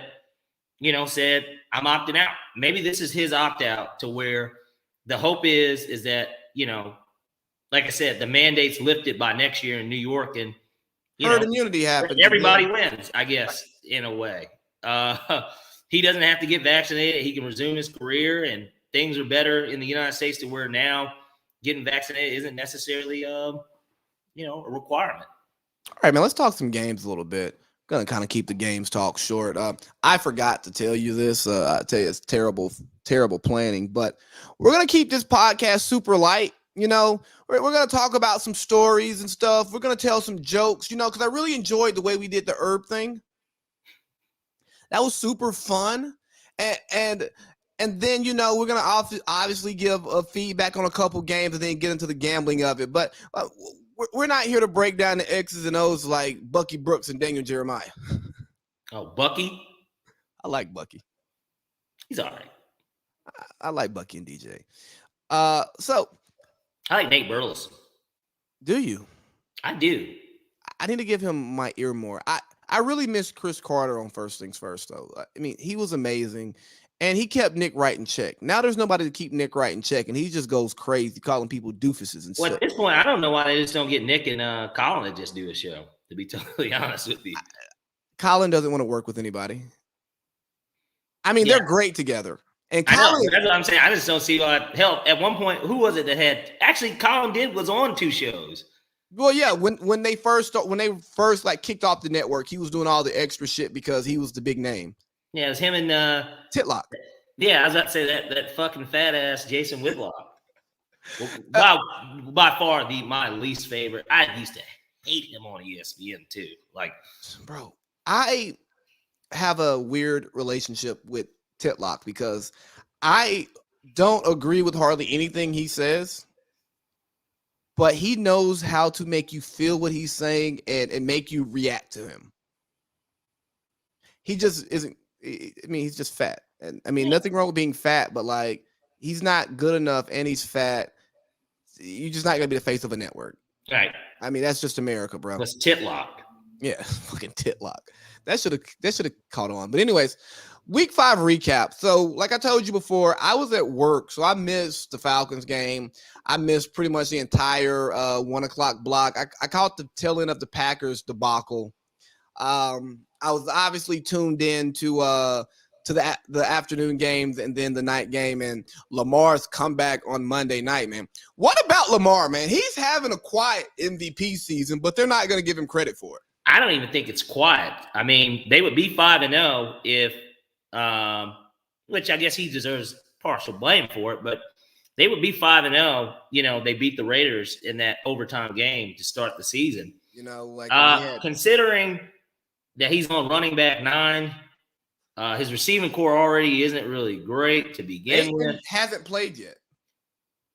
said, I'm opting out. Maybe this is his opt-out to where the hope is that, like I said, the mandate's lifted by next year in New York, and herd immunity happens. Everybody wins, I guess, in a way. He doesn't have to get vaccinated. He can resume his career, and things are better in the United States to where now getting vaccinated isn't necessarily, a requirement. All right, man. Let's talk some games a little bit. I'm gonna kind of keep the games talk short. I forgot to tell you this. I tell you, it's terrible planning, but we're gonna keep this podcast super light. We're going to talk about some stories and stuff. We're going to tell some jokes, because I really enjoyed the way we did the herb thing. That was super fun. And then, we're going to obviously give a feedback on a couple games and then get into the gambling of it. But we're not here to break down the X's and O's like Bucky Brooks and Daniel Jeremiah. Oh, Bucky? I like Bucky. He's all right. I like Bucky and DJ. I like Nate Burleson. Do you? I do. I need to give him my ear more. I really miss Chris Carter on First Things First, though. I mean, he was amazing, and he kept Nick Wright in check. Now there's nobody to keep Nick Wright in check, and he just goes crazy calling people doofuses and stuff. At this point, I don't know why they just don't get Nick and Colin to just do a show, to be totally honest with you. Colin doesn't want to work with anybody. I mean, they're great together. And Colin, that's what I'm saying. I just don't see why. Hell, at one point, who was it that had actually Colin was on 2 shows? Well, yeah, when they first kicked off the network, he was doing all the extra shit because he was the big name. Yeah, it was him and Titlock. Yeah, I was about to say that fucking fat ass Jason Whitlock. By far my least favorite. I used to hate him on ESPN too. Bro, I have a weird relationship with Titlock because I don't agree with hardly anything he says, but he knows how to make you feel what he's saying and make you react to him. he just isn't. I mean, he's just fat, and I mean, nothing wrong with being fat, but like, he's not good enough, and he's fat. You're just not gonna be the face of a network. Right. I mean, that's just America, bro. That's Titlock. Yeah, fucking Titlock. That should have caught on. But anyways, week 5 recap. So, like I told you before, I was at work, so I missed the Falcons game. I missed pretty much the entire 1 o'clock block. I caught the tail end of the Packers debacle. I was obviously tuned in to the afternoon games and then the night game and Lamar's comeback on Monday night, man. What about Lamar, man? He's having a quiet MVP season, but they're not going to give him credit for it. I don't even think it's quiet. I mean, they would be 5-0 if, which I guess he deserves partial blame for it, but they would be 5-0. You know, they beat the Raiders in that overtime game to start the season. You know, like considering that he's on running back 9, his receiving core already isn't really great to begin with. Hasn't played yet.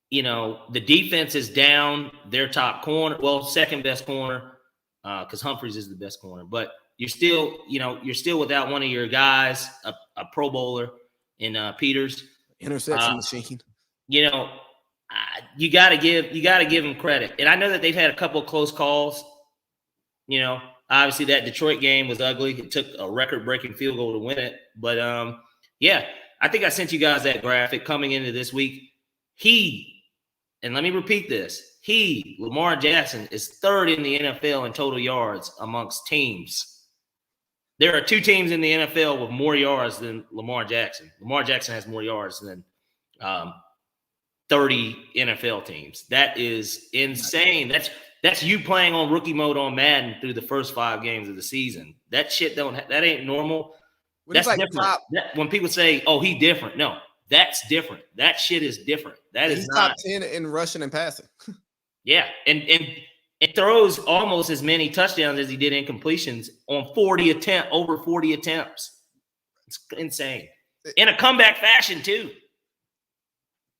You know, the defense is down their top corner, well, second best corner. Because Humphreys is the best corner, but you're still without one of your guys, a Pro Bowler in Peters, interception machine. You know, you got to give him credit, and I know that they've had a couple of close calls. You know, obviously that Detroit game was ugly. It took a record-breaking field goal to win it, but yeah, I think I sent you guys that graphic coming into this week. And let me repeat this. Lamar Jackson, is 3rd in the NFL in total yards amongst teams. There are 2 teams in the NFL with more yards than Lamar Jackson. Lamar Jackson has more yards than 30 NFL teams. That is insane. That's you playing on rookie mode on Madden through the first 5 games of the season. That shit that ain't normal. That's like different. When people say, "Oh, he different," no, that's different. That shit is different. He's not top 10 in rushing and passing. Yeah, and it throws almost as many touchdowns as he did incompletions on over 40 attempts. It's insane. In a comeback fashion, too.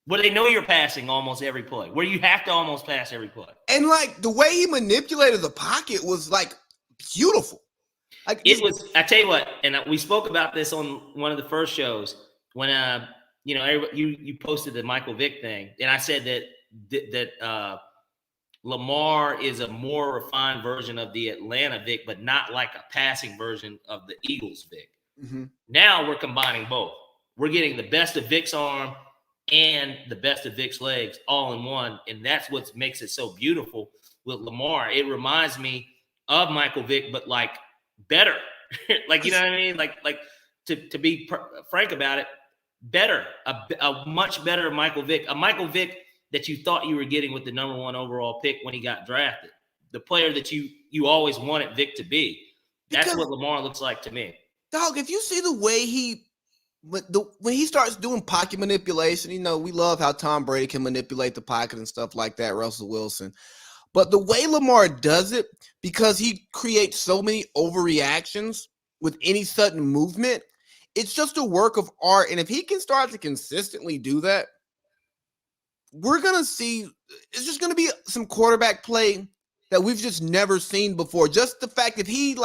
Where they know you're passing almost every play. Where you have to almost pass every play. And, like, the way he manipulated the pocket was, like, beautiful. Like it was, I tell you what, and we spoke about this on one of the first shows when, you posted the Michael Vick thing. And I said that Lamar is a more refined version of the Atlanta Vic, but not like a passing version of the Eagles Vic. Mm-hmm. Now we're combining both. We're getting the best of Vic's arm and the best of Vic's legs all in one, and that's what makes it so beautiful with Lamar. It reminds me of Michael Vick, but like better. Like, you know what I mean? Like to be frank about it, better, a much better Michael Vick, a Michael Vick that you thought you were getting with the number 1 overall pick when he got drafted. The player that you always wanted Vic to be. That's what Lamar looks like to me. Dog, if you see the way when he starts doing pocket manipulation, you know, we love how Tom Brady can manipulate the pocket and stuff like that, Russell Wilson. But the way Lamar does it, because he creates so many overreactions with any sudden movement, it's just a work of art. And if he can start to consistently do that, we're going to see, it's just going to be some quarterback play that we've just never seen before. Just the fact that he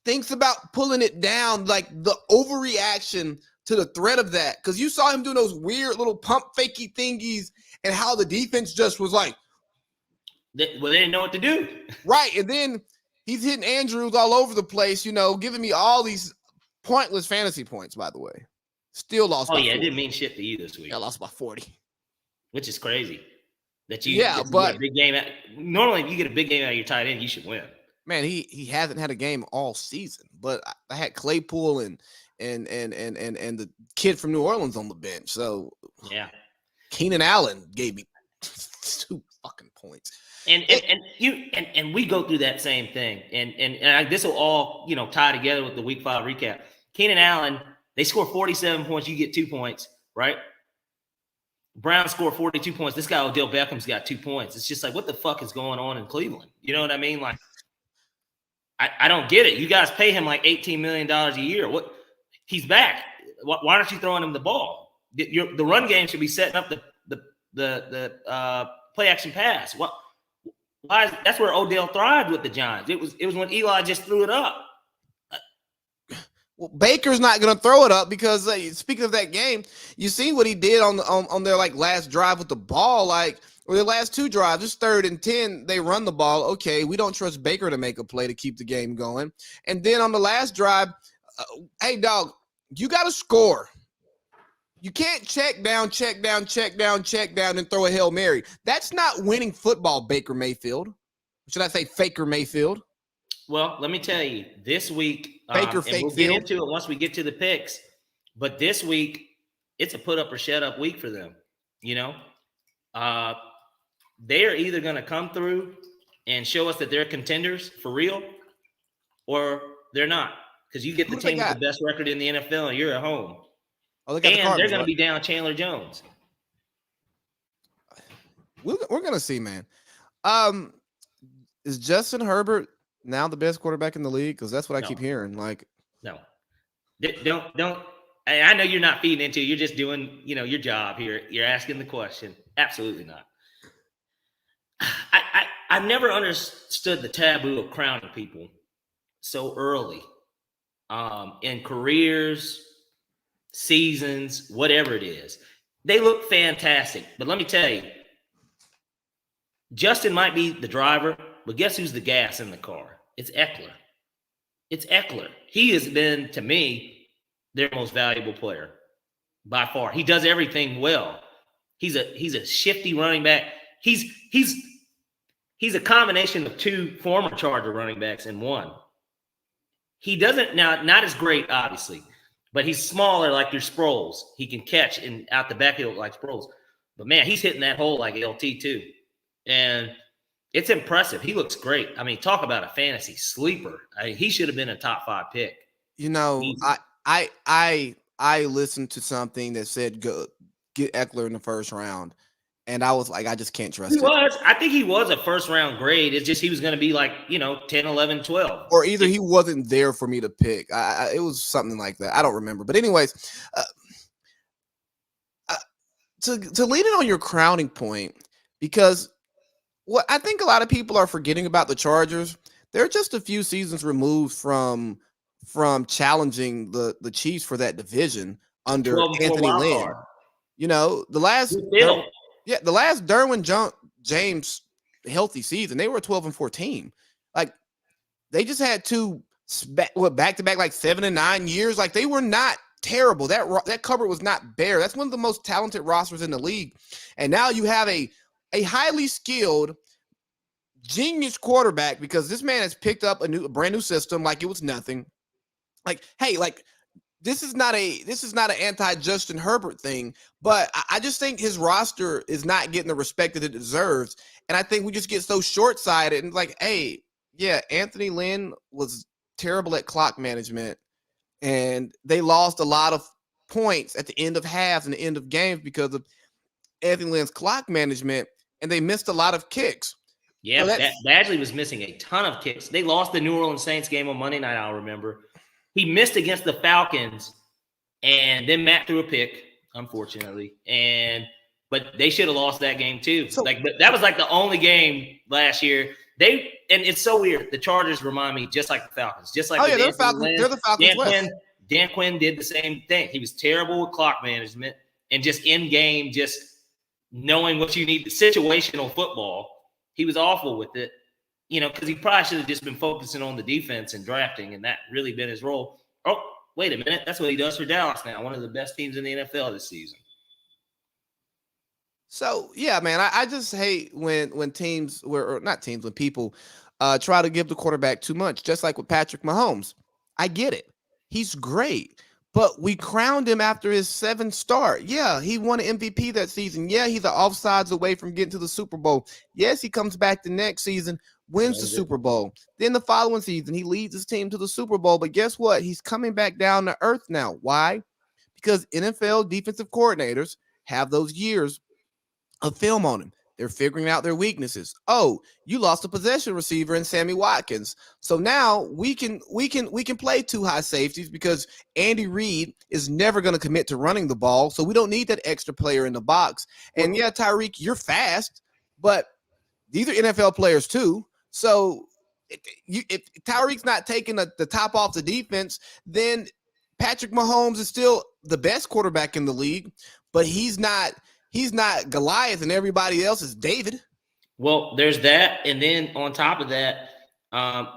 thinks about pulling it down, like the overreaction to the threat of that. Because you saw him doing those weird little pump fakey thingies and how the defense just was like. They didn't know what to do. Right. And then he's hitting Andrews all over the place, you know, giving me all these pointless fantasy points, by the way. Still lost. Oh, yeah, it didn't mean shit to you this week. I lost by 40. Which is crazy. But but get a big game. Normally, if you get a big game out of your tight end, you should win. Man, he hasn't had a game all season. But I had Claypool and the kid from New Orleans on the bench. So yeah, Keenan Allen gave me 2 fucking points. And we go through that same thing. And this will all tie together with the Week 5 recap. Keenan Allen, they score 47 points. You get 2 points, right? Brown scored 42 points. This guy, Odell Beckham's got 2 points. It's just like, what the fuck is going on in Cleveland? You know what I mean? Like, I don't get it. You guys pay him like $18 million a year. What? He's back. Why aren't you throwing him the ball? The run game should be setting up the play action pass. That's where Odell thrived with the Giants. It was when Eli just threw it up. Well, Baker's not going to throw it up because speaking of that game, you see what he did on their like last drive with the ball, like or their last two drives. It's 3rd and 10. They run the ball. Okay, we don't trust Baker to make a play to keep the game going. And then on the last drive, hey dog, you got to score. You can't check down, and throw a Hail Mary. That's not winning football, Baker Mayfield. Should I say Faker Mayfield? Well, let me tell you, this week, Baker and we'll get into it once we get to the picks, but this week, it's a put up or shut up week for them. You know, they are either going to come through and show us that they're contenders for real, or they're not, because you get the team with the best record in the NFL and you're at home. Oh, and they're going to be down Chandler Jones. We're going to see, man. Is Justin Herbert now the best quarterback in the league? Because that's what I keep hearing. Like, no, don't. I know you're not feeding into it. You're just doing, your job here. You're asking the question. Absolutely not. I've never understood the taboo of crowning people so early in careers, seasons, whatever it is. They look fantastic. But let me tell you, Justin might be the driver, but guess who's the gas in the car? It's Eckler. It's Eckler. He has been, to me, their most valuable player by far. He does everything well. He's a shifty running back. He's a combination of two former Charger running backs in one. He doesn't now, not as great, obviously, but he's smaller like your Sproles. He can catch out the backfield like Sproles. But man, he's hitting that hole like LT too. And it's impressive. He looks great. I mean, talk about a fantasy sleeper. He should have been a top 5 pick. I listened to something that said go get Eckler in the first round, and I was like, I just can't trust it. I think he was a first round grade. It's just he was going to be like 10, 11, 12. Or either he wasn't there for me to pick. It was something like that. I don't remember. But anyways, to lean in on your crowning point, because what I think a lot of people are forgetting about the Chargers, they're just a few seasons removed from challenging the Chiefs for that division under Anthony Lynn. The last Derwin James healthy season, they were 12-14. Like they just had two back-to-back like 7 and 9 years. Like they were not terrible. That cupboard was not bare. That's one of the most talented rosters in the league. And now you have a highly skilled genius quarterback, because this man has picked up a brand new system like it was nothing. Like, hey, like this is not an anti-Justin Herbert thing, but I just think his roster is not getting the respect that it deserves. And I think we just get so short-sighted and like, hey, yeah, Anthony Lynn was terrible at clock management, and they lost a lot of points at the end of halves and the end of games because of Anthony Lynn's clock management, and they missed a lot of kicks. Yeah, so Badgley was missing a ton of kicks. They lost the New Orleans Saints game on Monday night, I'll remember. He missed against the Falcons, and then Matt threw a pick, unfortunately. But they should have lost that game too. So, that was like the only game last year. And it's so weird. The Chargers remind me just like the Falcons. Just like they're the Falcons. Dan Quinn did the same thing. He was terrible with clock management and just in game, just knowing what you need. Situational football. He was awful with it, because he probably should have just been focusing on the defense and drafting, and that really been his role. Oh, wait a minute. That's what he does for Dallas now, one of the best teams in the NFL this season. So, yeah, man, I just hate when people try to give the quarterback too much, just like with Patrick Mahomes. I get it. He's great. But we crowned him after his 7th start. Yeah, he won an MVP that season. Yeah, he's an offsides away from getting to the Super Bowl. Yes, he comes back the next season, wins the Super Bowl. Then the following season, he leads his team to the Super Bowl. But guess what? He's coming back down to earth now. Why? Because NFL defensive coordinators have those years of film on him. They're figuring out their weaknesses. Oh, you lost a possession receiver in Sammy Watkins. So now we can play 2 high safeties because Andy Reid is never going to commit to running the ball. So we don't need that extra player in the box. And yeah, Tyreek, you're fast, but these are NFL players too. So if Tyreek's not taking the top off the defense, then Patrick Mahomes is still the best quarterback in the league, but he's not Goliath, and everybody else is David. Well, there's that, and then on top of that,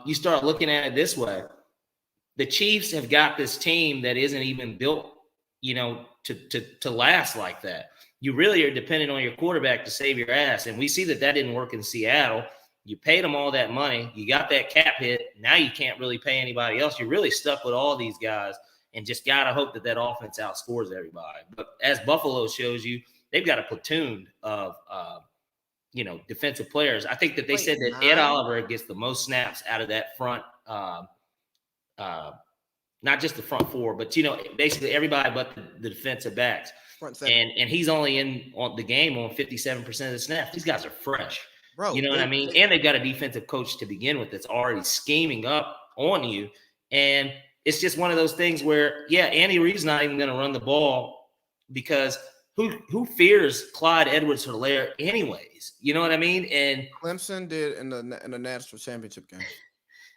you start looking at it this way: the Chiefs have got this team that isn't even built, to last like that. You really are dependent on your quarterback to save your ass, and we see that didn't work in Seattle. You paid them all that money. You got that cap hit. Now you can't really pay anybody else. You're really stuck with all these guys, and just gotta hope that offense outscores everybody. But as Buffalo shows you, they've got a platoon of defensive players. I think that they said that Ed Oliver gets the most snaps out of that front, not just the front four, but basically everybody but the defensive backs. And he's only in on the game on 57% of the snaps. These guys are fresh. Bro, you know what I mean? And they've got a defensive coach to begin with that's already scheming up on you. And it's just one of those things where, Andy Reid's not even going to run the ball because who fears Clyde Edwards-Helaire anyways? You know what I mean? And Clemson did in the national championship game.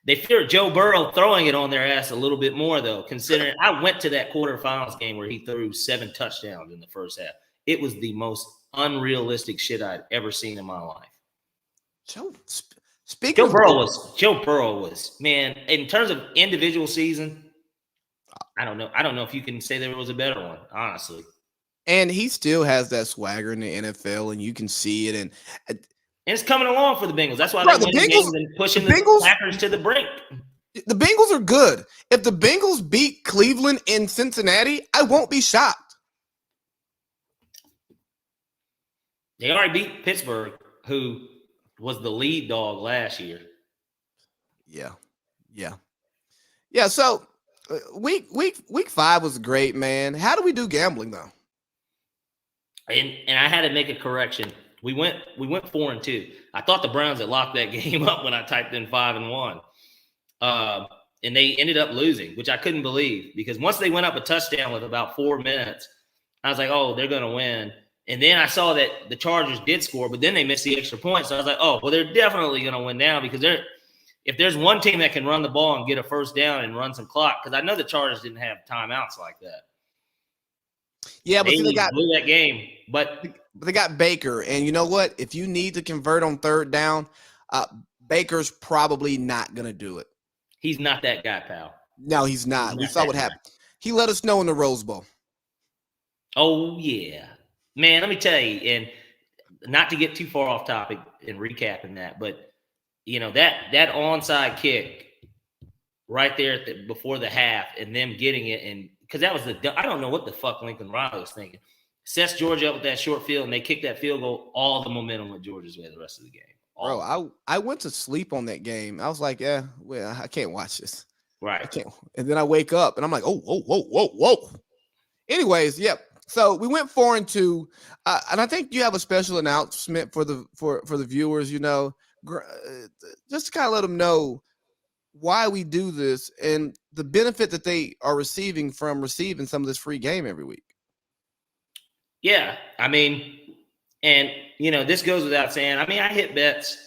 They fear Joe Burrow throwing it on their ass a little bit more, though, considering I went to that quarterfinals game where he threw 7 touchdowns in the first half. It was the most unrealistic shit I'd ever seen in my life. Joe Burrow was, man, in terms of individual season, I don't know. I don't know if you can say there was a better one, honestly. And he still has that swagger in the NFL, and you can see it. And it's coming along for the Bengals. That's why they're winning games and pushing the Packers to the brink. The Bengals are good. If the Bengals beat Cleveland in Cincinnati, I won't be shocked. They already beat Pittsburgh, who was the lead dog last year. Yeah. So week 5 was great, man. How do we do gambling though? And I had to make a correction. We went 4-2. I thought the Browns had locked that game up when I typed in 5-1. And they ended up losing, which I couldn't believe because once they went up a touchdown with about 4 minutes, I was like, oh, they're going to win. And then I saw that the Chargers did score, but then they missed the extra point. So I was like, oh, well, they're definitely going to win now because if there's one team that can run the ball and get a first down and run some clock, because I know the Chargers didn't have timeouts like that. Yeah, but they blew that game. But they got Baker, and you know what? If you need to convert on third down, Baker's probably not going to do it. He's not that guy, pal. No, he's not. We saw what happened. He let us know in the Rose Bowl. Oh, yeah. Man, let me tell you, and not to get too far off topic and recapping that, but, that onside kick right there before the half and them getting it, and because that was I don't know what the fuck Lincoln Riley was thinking. Sets Georgia up with that short field, and they kicked that field goal. All the momentum went Georgia's way the rest of the game. Bro, I went to sleep on that game. I was like, I can't watch this. Right. I can't. And then I wake up, and I'm like, whoa. Anyways, yep. So we went 4-2, and I think you have a special announcement for the viewers. Just to kind of let them know why we do this and the benefit that they are receiving from receiving some of this free game every week. Yeah, I mean, and this goes without saying. I mean, I hit bets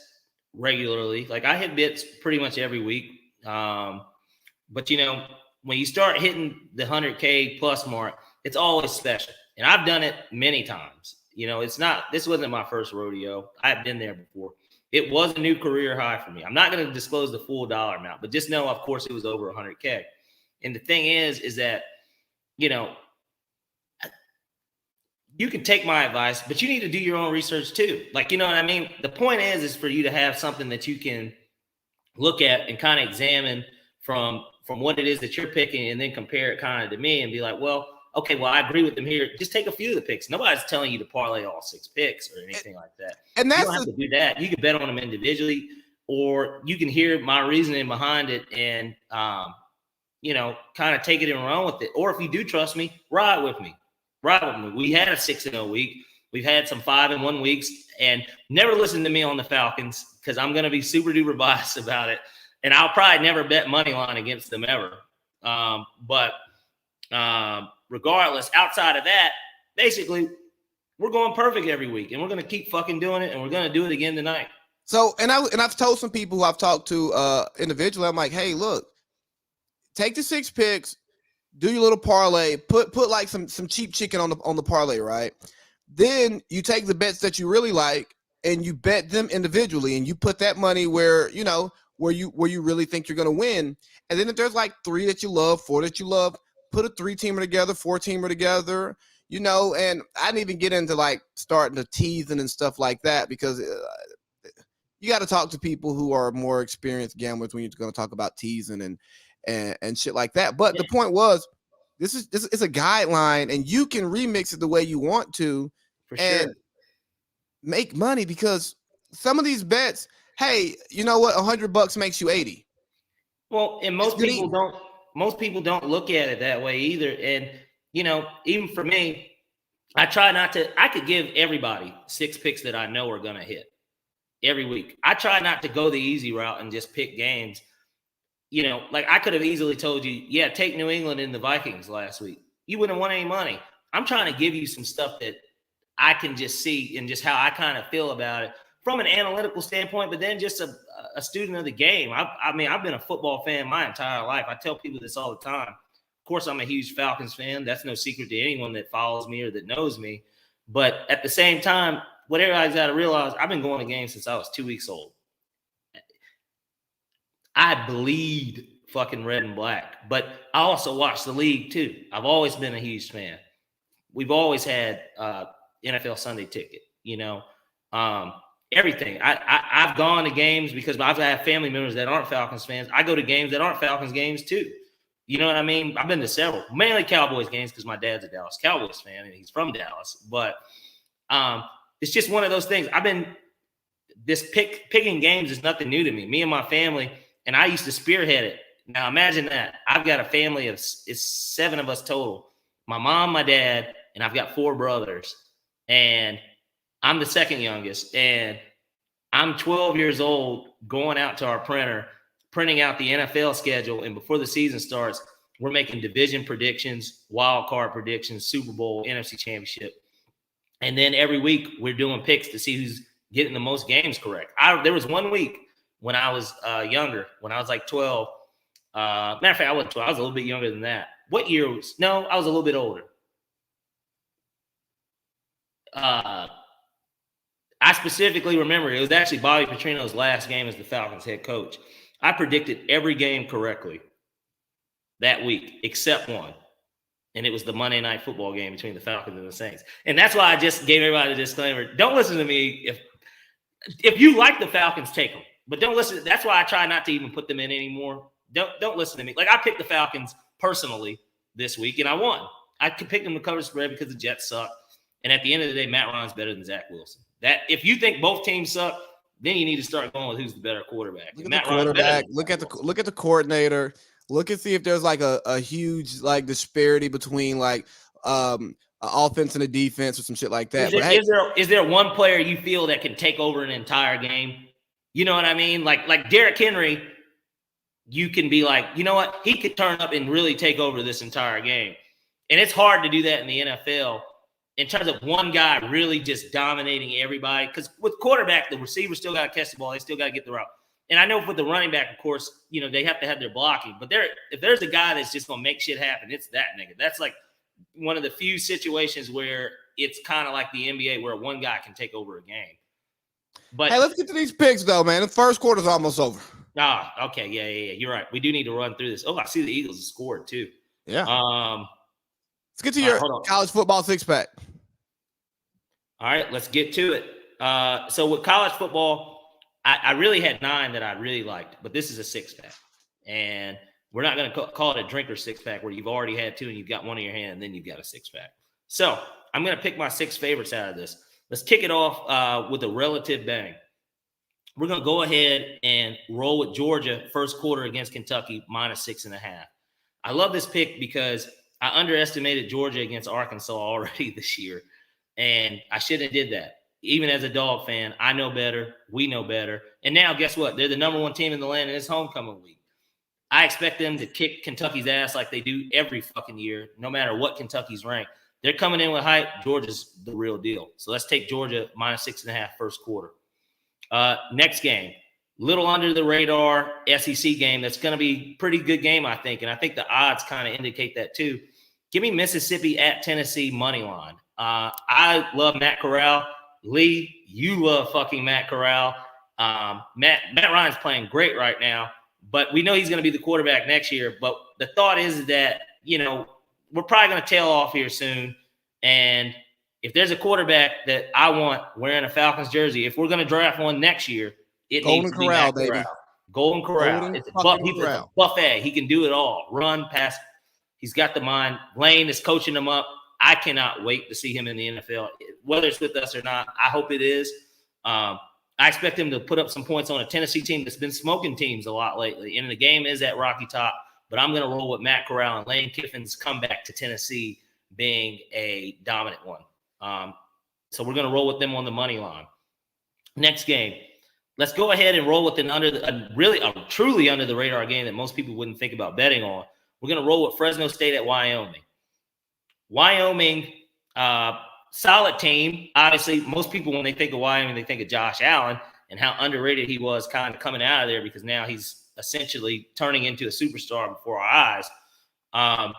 regularly. Like I hit bets pretty much every week. But when you start hitting the 100K plus mark, it's always special. And I've done it many times. This wasn't my first rodeo. I've been there before. It was a new career high for me. I'm not going to disclose the full dollar amount, but just know, of course, it was over 100K. And the thing is that, you can take my advice, but you need to do your own research too. Like, you know what I mean? The point is for you to have something that you can look at and kind of examine from what it is that you're picking and then compare it kind of to me and be like, well, okay, well, I agree with them here. Just take a few of the picks. Nobody's telling you to parlay all 6 picks or anything like that. And that's you don't have to do that. You can bet on them individually, or you can hear my reasoning behind it and, kind of take it and run with it. Or if you do trust me, ride with me. We had a 6-0 week. We've had some 5-1 weeks, and never listen to me on the Falcons because I'm going to be super duper biased about it. And I'll probably never bet money line against them ever. But regardless, outside of that, basically, we're going perfect every week, and we're going to keep fucking doing it, and we're going to do it again tonight. So, and I've told some people who I've talked to individually, I'm like, hey, look, take the 6 picks, do your little parlay, put like some cheap chicken on the parlay, right? Then you take the bets that you really like and you bet them individually, and you put that money where where you really think you're going to win. And then if there's like 3 that you love, 4 that you love, put a 3-teamer together, 4-teamer together, and I didn't even get into like starting to teasing and stuff like that, because you got to talk to people who are more experienced gamblers when you're going to talk about teasing and shit like that. But the point was, this is a guideline, and you can remix it the way you want to, and make money, because some of these bets, hey, you know what? $100 makes you 80. Well, and most people don't look at it that way either. And even for me, I try not to. I could give everybody 6 picks that I know are going to hit every week. I try not to go the easy route and just pick games. Like I could have easily told you, yeah, take New England and the Vikings last week. You wouldn't have won any money. I'm trying to give you some stuff that I can just see and just how I kind of feel about it from an analytical standpoint, but then just a student of the game. I mean, I've been a football fan my entire life. I tell people this all the time. Of course, I'm a huge Falcons fan. That's no secret to anyone that follows me or that knows me. But at the same time, what everybody's got to realize, I've been going to games since I was 2 weeks old. I bleed fucking red and black, but I also watch the league too. I've always been a huge fan. We've always had NFL Sunday ticket, everything. I've gone to games because I've had family members that aren't Falcons fans. I go to games that aren't Falcons games too. You know what I mean? I've been to several, mainly Cowboys games because my dad's a Dallas Cowboys fan and he's from Dallas. But it's just one of those things. Picking games is nothing new to me. Me and my family, and I used to spearhead it. Now imagine that. I've got a family of it's 7 of us total. My mom, my dad, and I've got 4 brothers. And I'm the second youngest. And I'm 12 years old going out to our printer, printing out the NFL schedule. And before the season starts, we're making division predictions, wild card predictions, Super Bowl, NFC Championship. And then every week we're doing picks to see who's getting the most games correct. There was 1 week when I was younger, when I was like 12. Matter of fact, I wasn't 12. I was a little bit younger than that. What year was? No, I was a little bit older. I specifically remember it was actually Bobby Petrino's last game as the Falcons head coach. I predicted every game correctly that week except one. And it was the Monday Night Football game between the Falcons and the Saints. And that's why I just gave everybody a disclaimer. Don't listen to me. If you like the Falcons, take them. But don't listen. That's why I try not to even put them in anymore. Don't listen to me. Like I picked the Falcons personally this week, and I won. I picked them to cover spread because the Jets suck. And at the end of the day, Matt Ryan's better than Zach Wilson. That if you think both teams suck, then you need to start going with who's the better quarterback. Look at the quarterback. Look at the coordinator. Look and see if there's like a huge like disparity between like offense and a defense or some shit like that. Is there one player you feel that can take over an entire game? You know what I mean? Like Derrick Henry, you can be like, you know what? He could turn up and really take over this entire game. And it's hard to do that in the NFL in terms of one guy really just dominating everybody. Because with quarterback, the receiver still got to catch the ball. They still got to get the route. And I know with the running back, of course, they have to have their blocking. But if there's a guy that's just going to make shit happen, it's that nigga. That's like one of the few situations where it's kind of like the NBA where one guy can take over a game. But hey, let's get to these picks, though, man. The first quarter's almost over. Okay. Yeah. You're right. We do need to run through this. Oh, I see the Eagles scored, too. Yeah. Let's get to your college football six-pack. All right, let's get to it. So with college football, I really had 9 that I really liked, but this is a 6-pack. And we're not going to call it a drinker 6-pack where you've already had 2 and you've got 1 in your hand and then you've got a 6-pack. So I'm going to pick my 6 favorites out of this. Let's kick it off with a relative bang. We're going to go ahead and roll with Georgia first quarter against Kentucky -6.5. I love this pick because I underestimated Georgia against Arkansas already this year, and I shouldn't have did that. Even as a dog fan, I know better. We know better. And now, guess what? They're the number 1 team in the land, and it's homecoming week. I expect them to kick Kentucky's ass like they do every fucking year, no matter what Kentucky's ranked. They're coming in with hype. Georgia's the real deal. So let's take Georgia -6.5 first quarter. Next game, little under the radar SEC game that's going to be pretty good game, I think. And I think the odds kind of indicate that too. Give me Mississippi at Tennessee money line. I love Matt Corral. Lee, you love fucking Matt Corral. Matt Ryan's playing great right now, but we know he's going to be the quarterback next year. But the thought is that, we're probably going to tail off here soon. And if there's a quarterback that I want wearing a Falcons jersey, if we're going to draft one next year, it Golden needs to be Corral, Matt baby. Corral. Golden Corral. It's a buffet. He can do it all. Run, pass. He's got the mind. Lane is coaching him up. I cannot wait to see him in the NFL, whether it's with us or not. I hope it is. I expect him to put up some points on a Tennessee team that's been smoking teams a lot lately. And the game is at Rocky Top, but I'm going to roll with Matt Corral and Lane Kiffin's comeback to Tennessee being a dominant one. So we're going to roll with them on the money line. Next game. Let's go ahead and roll with a truly under the radar game that most people wouldn't think about betting on. We're going to roll with Fresno State at Wyoming. Wyoming, solid team. Obviously, most people, when they think of Wyoming, they think of Josh Allen and how underrated he was kind of coming out of there, because now he's essentially turning into a superstar before our eyes.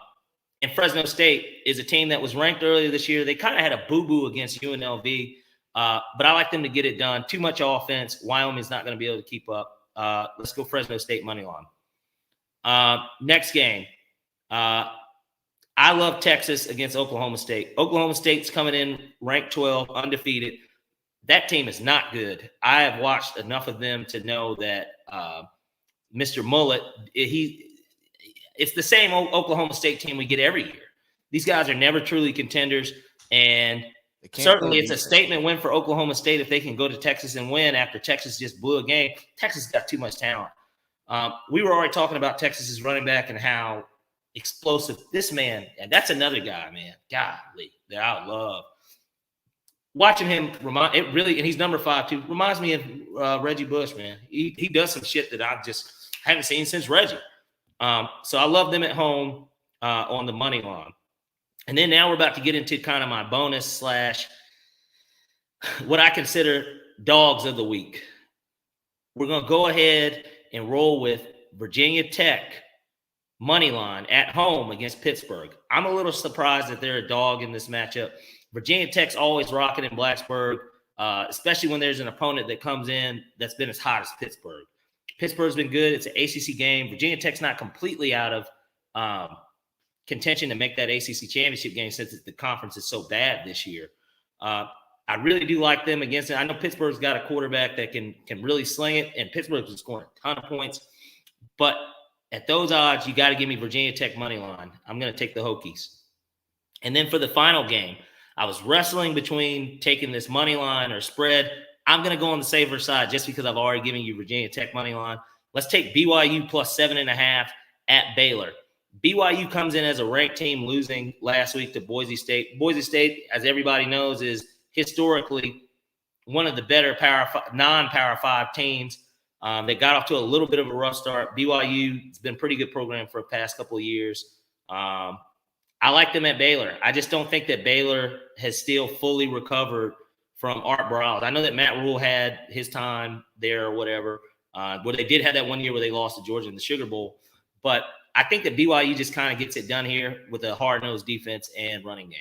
And Fresno State is a team that was ranked earlier this year. They kind of had a boo-boo against UNLV, but I like them to get it done. Too much offense. Wyoming's not going to be able to keep up. Let's go Fresno State money line. Next game. I love Texas against Oklahoma State. Oklahoma State's coming in ranked 12, undefeated. That team is not good. I have watched enough of them to know that Mr. Mullet, it's the same Oklahoma State team we get every year. These guys are never truly contenders, and certainly it's a statement win for Oklahoma State if they can go to Texas and win after Texas just blew a game. Texas got too much talent. We were already talking about Texas's running back and how explosive this man, and that's another guy, man. Golly, that I love watching him. And he's number 5 too. Reminds me of Reggie Bush, man. He does some shit that I just haven't seen since Reggie. So I love them at home on the money line. And then now we're about to get into kind of my bonus / what I consider dogs of the week. We're going to go ahead and roll with Virginia Tech money line at home against Pittsburgh. I'm a little surprised that they're a dog in this matchup. Virginia Tech's always rocking in Blacksburg, especially when there's an opponent that comes in that's been as hot as Pittsburgh. Pittsburgh's been good. It's an ACC game. Virginia Tech's not completely out of contention to make that ACC championship game since the conference is so bad this year. I really do like them against it. I know Pittsburgh's got a quarterback that can really sling it, and Pittsburgh's been scoring a ton of points. But at those odds, you got to give me Virginia Tech money line. I'm going to take the Hokies. And then for the final game, I was wrestling between taking this money line or spread. I'm going to go on the safer side just because I've already given you Virginia Tech money line. Let's take BYU plus 7.5 at Baylor. BYU comes in as a ranked team, losing last week to Boise State. Boise State, as everybody knows, is historically one of the better non-Power 5 teams. They got off to a little bit of a rough start. BYU has been a pretty good program for the past couple of years. I like them at Baylor. I just don't think that Baylor has still fully recovered from Art Briles. I know that Matt Rule had his time there or whatever, where they did have that one year where they lost to Georgia in the Sugar Bowl. But I think that BYU just kind of gets it done here with a hard-nosed defense and running game.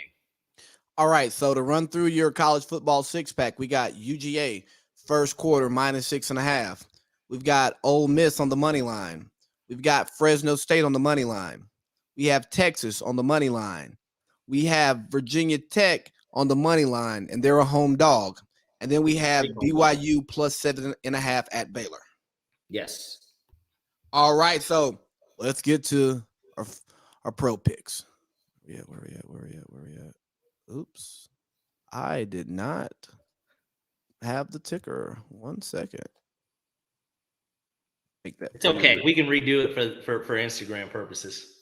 All right, so to run through your college football six-pack, we got UGA first quarter minus 6.5. We've got Ole Miss on the money line. We've got Fresno State on the money line. We have Texas on the money line. We have Virginia Tech on the money line, and they're a home dog. And then we have BYU plus 7.5 at Baylor. Yes. All right, so let's get to our pro picks. Where we at? Oops. I did not have the ticker. 1 second. It's okay. We can redo it for Instagram purposes.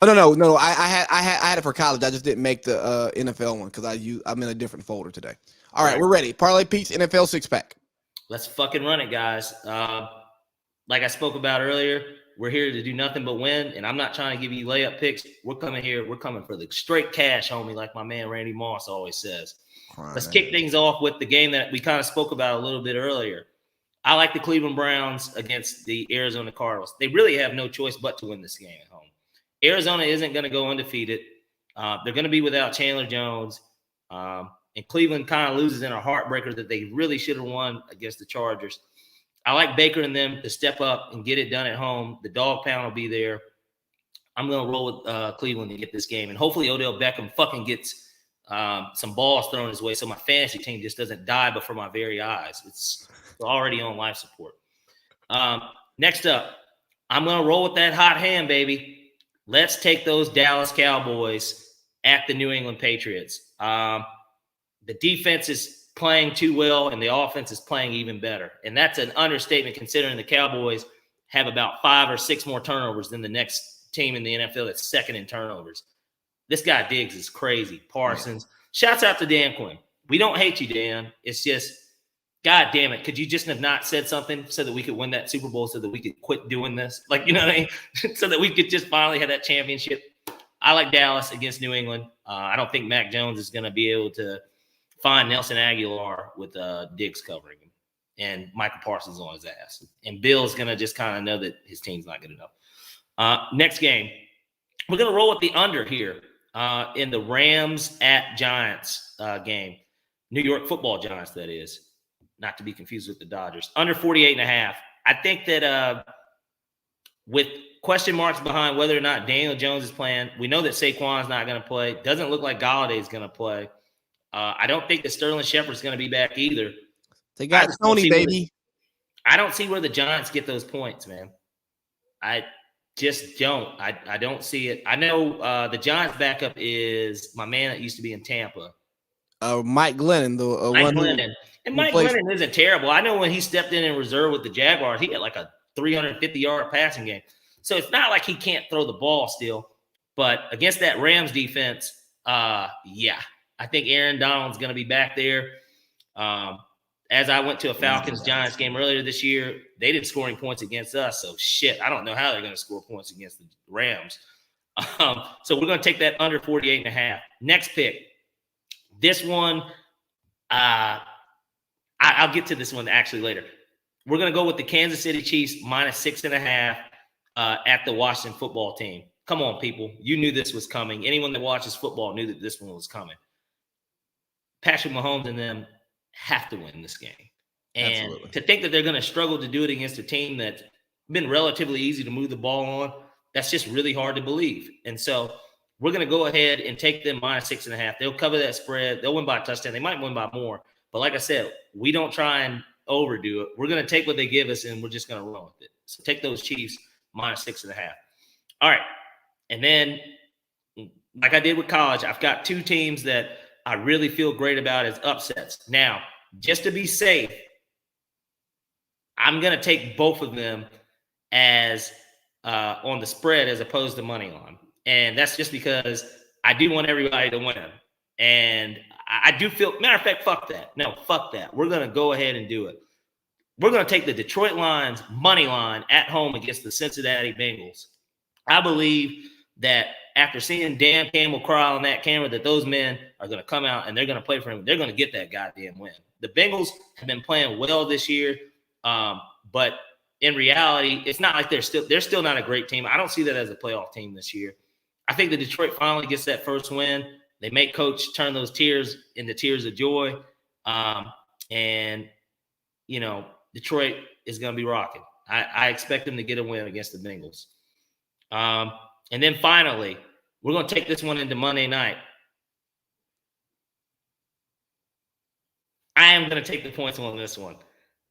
Oh no. I had it for college. I just didn't make the NFL one because I'm in a different folder today. All right, we're ready. Parlay Pete's NFL six-pack. Let's fucking run it, guys. Like I spoke about earlier, we're here to do nothing but win, and I'm not trying to give you layup picks. We're coming here. We're coming for the straight cash, homie, like my man Randy Moss always says. Let's kick things off with the game that we kind of spoke about a little bit earlier. I like the Cleveland Browns against the Arizona Cardinals. They really have no choice but to win this game at home. Arizona isn't going to go undefeated. They're going to be without Chandler Jones. And Cleveland kind of loses in a heartbreaker that they really should have won against the Chargers. I like Baker and them to step up and get it done at home. The dog pound will be there. I'm going to roll with Cleveland to get this game. And hopefully Odell Beckham fucking gets some balls thrown his way so my fantasy team just doesn't die before my very eyes. It's already on life support. Next up, I'm going to roll with that hot hand, baby. Let's take those Dallas Cowboys at the New England Patriots. The defense is playing too well, and the offense is playing even better. And that's an understatement considering the Cowboys have about 5 or 6 more turnovers than the next team in the NFL that's second in turnovers. This guy Diggs is crazy. Parsons. Yeah. Shouts out to Dan Quinn. We don't hate you, Dan. It's just, God damn it. Could you just have not said something so that we could win that Super Bowl so that we could quit doing this? Like, you know what I mean? So that we could just finally have that championship. I like Dallas against New England. I don't think Mac Jones is going to be able to find Nelson Aguilar with Diggs covering him and Michael Parsons on his ass. And Bill's going to just kind of know that his team's not good enough. Next game, we're going to roll with the under here in the Rams at Giants game. New York Football Giants, that is. Not to be confused with the Dodgers. Under 48.5. I think that with question marks behind whether or not Daniel Jones is playing, we know that Saquon's not going to play. Doesn't look like Galladay's going to play. I don't think that Sterling Shepard's going to be back either. They got Tony, baby. I don't see where the Giants get those points, man. I just don't. I don't see it. I know the Giants' backup is my man that used to be in Tampa. Mike Glennon. Mike Glennon. And Mike Glennon isn't terrible. I know when he stepped in reserve with the Jaguars, he had like a 350-yard passing game. So it's not like he can't throw the ball still. But against that Rams defense, yeah. I think Aaron Donald's going to be back there. As I went to a Falcons-Giants game earlier this year, they didn't scoring points against us. So, shit, I don't know how they're going to score points against the Rams. So we're going to take that under 48.5. Next pick. This one, I'll get to this one actually later. We're going to go with the Kansas City Chiefs minus 6.5 at the Washington football team. Come on, people. You knew this was coming. Anyone that watches football knew that this one was coming. Patrick Mahomes and them have to win this game. And Absolutely. To think that they're going to struggle to do it against a team that's been relatively easy to move the ball on, that's just really hard to believe. And so we're going to go ahead and take them minus 6.5. They'll cover that spread. They'll win by a touchdown. They might win by more. But like I said, we don't try and overdo it. We're going to take what they give us, and we're just going to run with it. So take those Chiefs minus 6.5. All right. And then, like I did with college, I've got 2 teams that I really feel great about as upsets. Now, just to be safe, I'm going to take both of them as on the spread as opposed to money line. And that's just because I do want everybody to win. And I do feel, matter of fact, fuck that. No, fuck that. We're going to go ahead and do it. We're going to take the Detroit Lions money line at home against the Cincinnati Bengals. I believe that after seeing Dan Campbell cry on that camera, that those men are going to come out and they're going to play for him. They're going to get that goddamn win. The Bengals have been playing well this year, but in reality, it's not like they're still not a great team. I don't see that as a playoff team this year. I think the Detroit finally gets that first win. They make coach turn those tears into tears of joy, and you know Detroit is going to be rocking. I expect them to get a win against the Bengals. And then finally, we're going to take this one into Monday night. I am going to take the points on this one.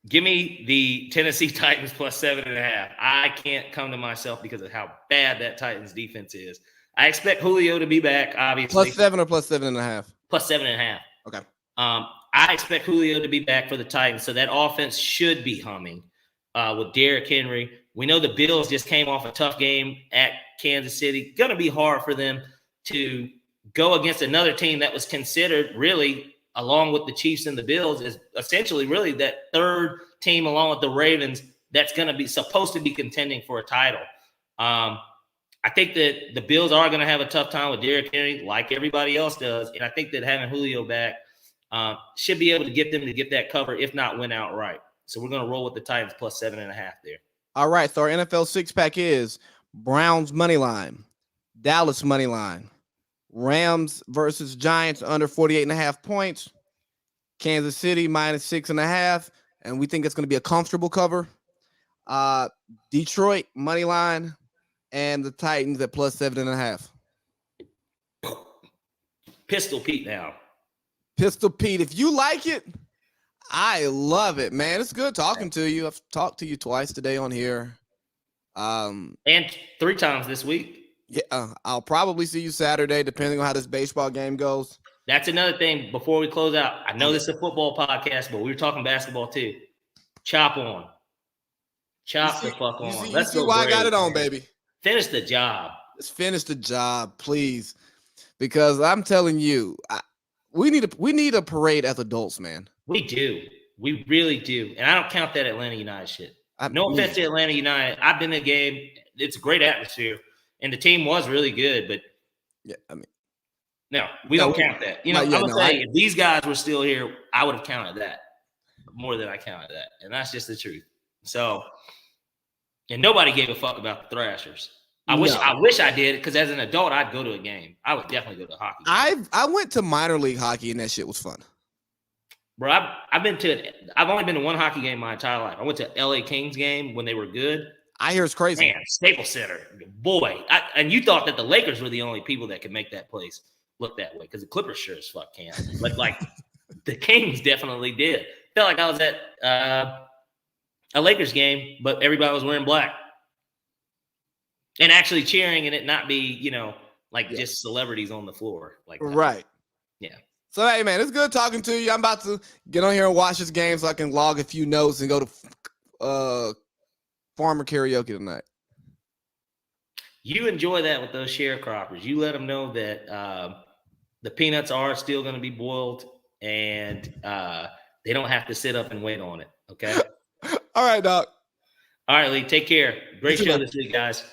Give me the Tennessee Titans plus 7.5. I can't come to myself because of how bad that Titans defense is. I expect Julio to be back, obviously. Plus 7 or plus 7.5? Plus 7.5. Okay. I expect Julio to be back for the Titans, so that offense should be humming with Derrick Henry. We know the Bills just came off a tough game at Kansas City. Going to be hard for them to go against another team that was considered really, along with the Chiefs and the Bills, is essentially really that third team along with the Ravens that's going to be supposed to be contending for a title. I think that the Bills are going to have a tough time with Derrick Henry like everybody else does. And I think that having Julio back should be able to get them to get that cover, if not win outright. So we're going to roll with the Titans plus 7.5 there. All right. So our NFL six-pack is Browns money line, Dallas money line, Rams versus Giants under 48.5 points, Kansas City minus 6.5, and we think it's going to be a comfortable cover. Detroit money line and the Titans at plus 7.5. Pistol Pete now. Pistol Pete, if you like it, I love it, man. It's good talking to you. I've talked to you twice today on here. And 3 times this week. Yeah, I'll probably see you Saturday, depending on how this baseball game goes. That's another thing before we close out. I know this is a football podcast, but we were talking basketball too. Chop on. Chop the fuck on. Let's see why I got it on, baby. Finish the job. Let's finish the job, please. Because I'm telling you, we need a parade as adults, man. We do. We really do. And I don't count that Atlanta United shit. No offense to Atlanta United. I've been in the game. It's a great atmosphere. And the team was really good, but yeah, I mean, no, we don't count that. You know, I'm gonna say if these guys were still here, I would have counted that more than I counted that. And that's just the truth. So, and nobody gave a fuck about the Thrashers. I wish I did, because as an adult, I'd go to a game. I would definitely go to a hockey game. I went to minor league hockey and that shit was fun. Bro, I've only been to one hockey game my entire life. I went to LA Kings game when they were good. I hear it's crazy. Man, Staples Center, boy. And you thought that the Lakers were the only people that could make that place look that way, because the Clippers sure as fuck can. But like the Kings definitely did. Felt like I was at a Lakers game, but everybody was wearing black. And actually cheering, and it not be, you know, like just celebrities on the floor. Like that. Right. Yeah. So, hey, man, it's good talking to you. I'm about to get on here and watch this game so I can log a few notes and go to farmer karaoke tonight. You enjoy that with those sharecroppers. You let them know that the peanuts are still going to be boiled, and they don't have to sit up and wait on it. Okay. All right, Doc. All right, Lee. Take care. Great show this week, guys.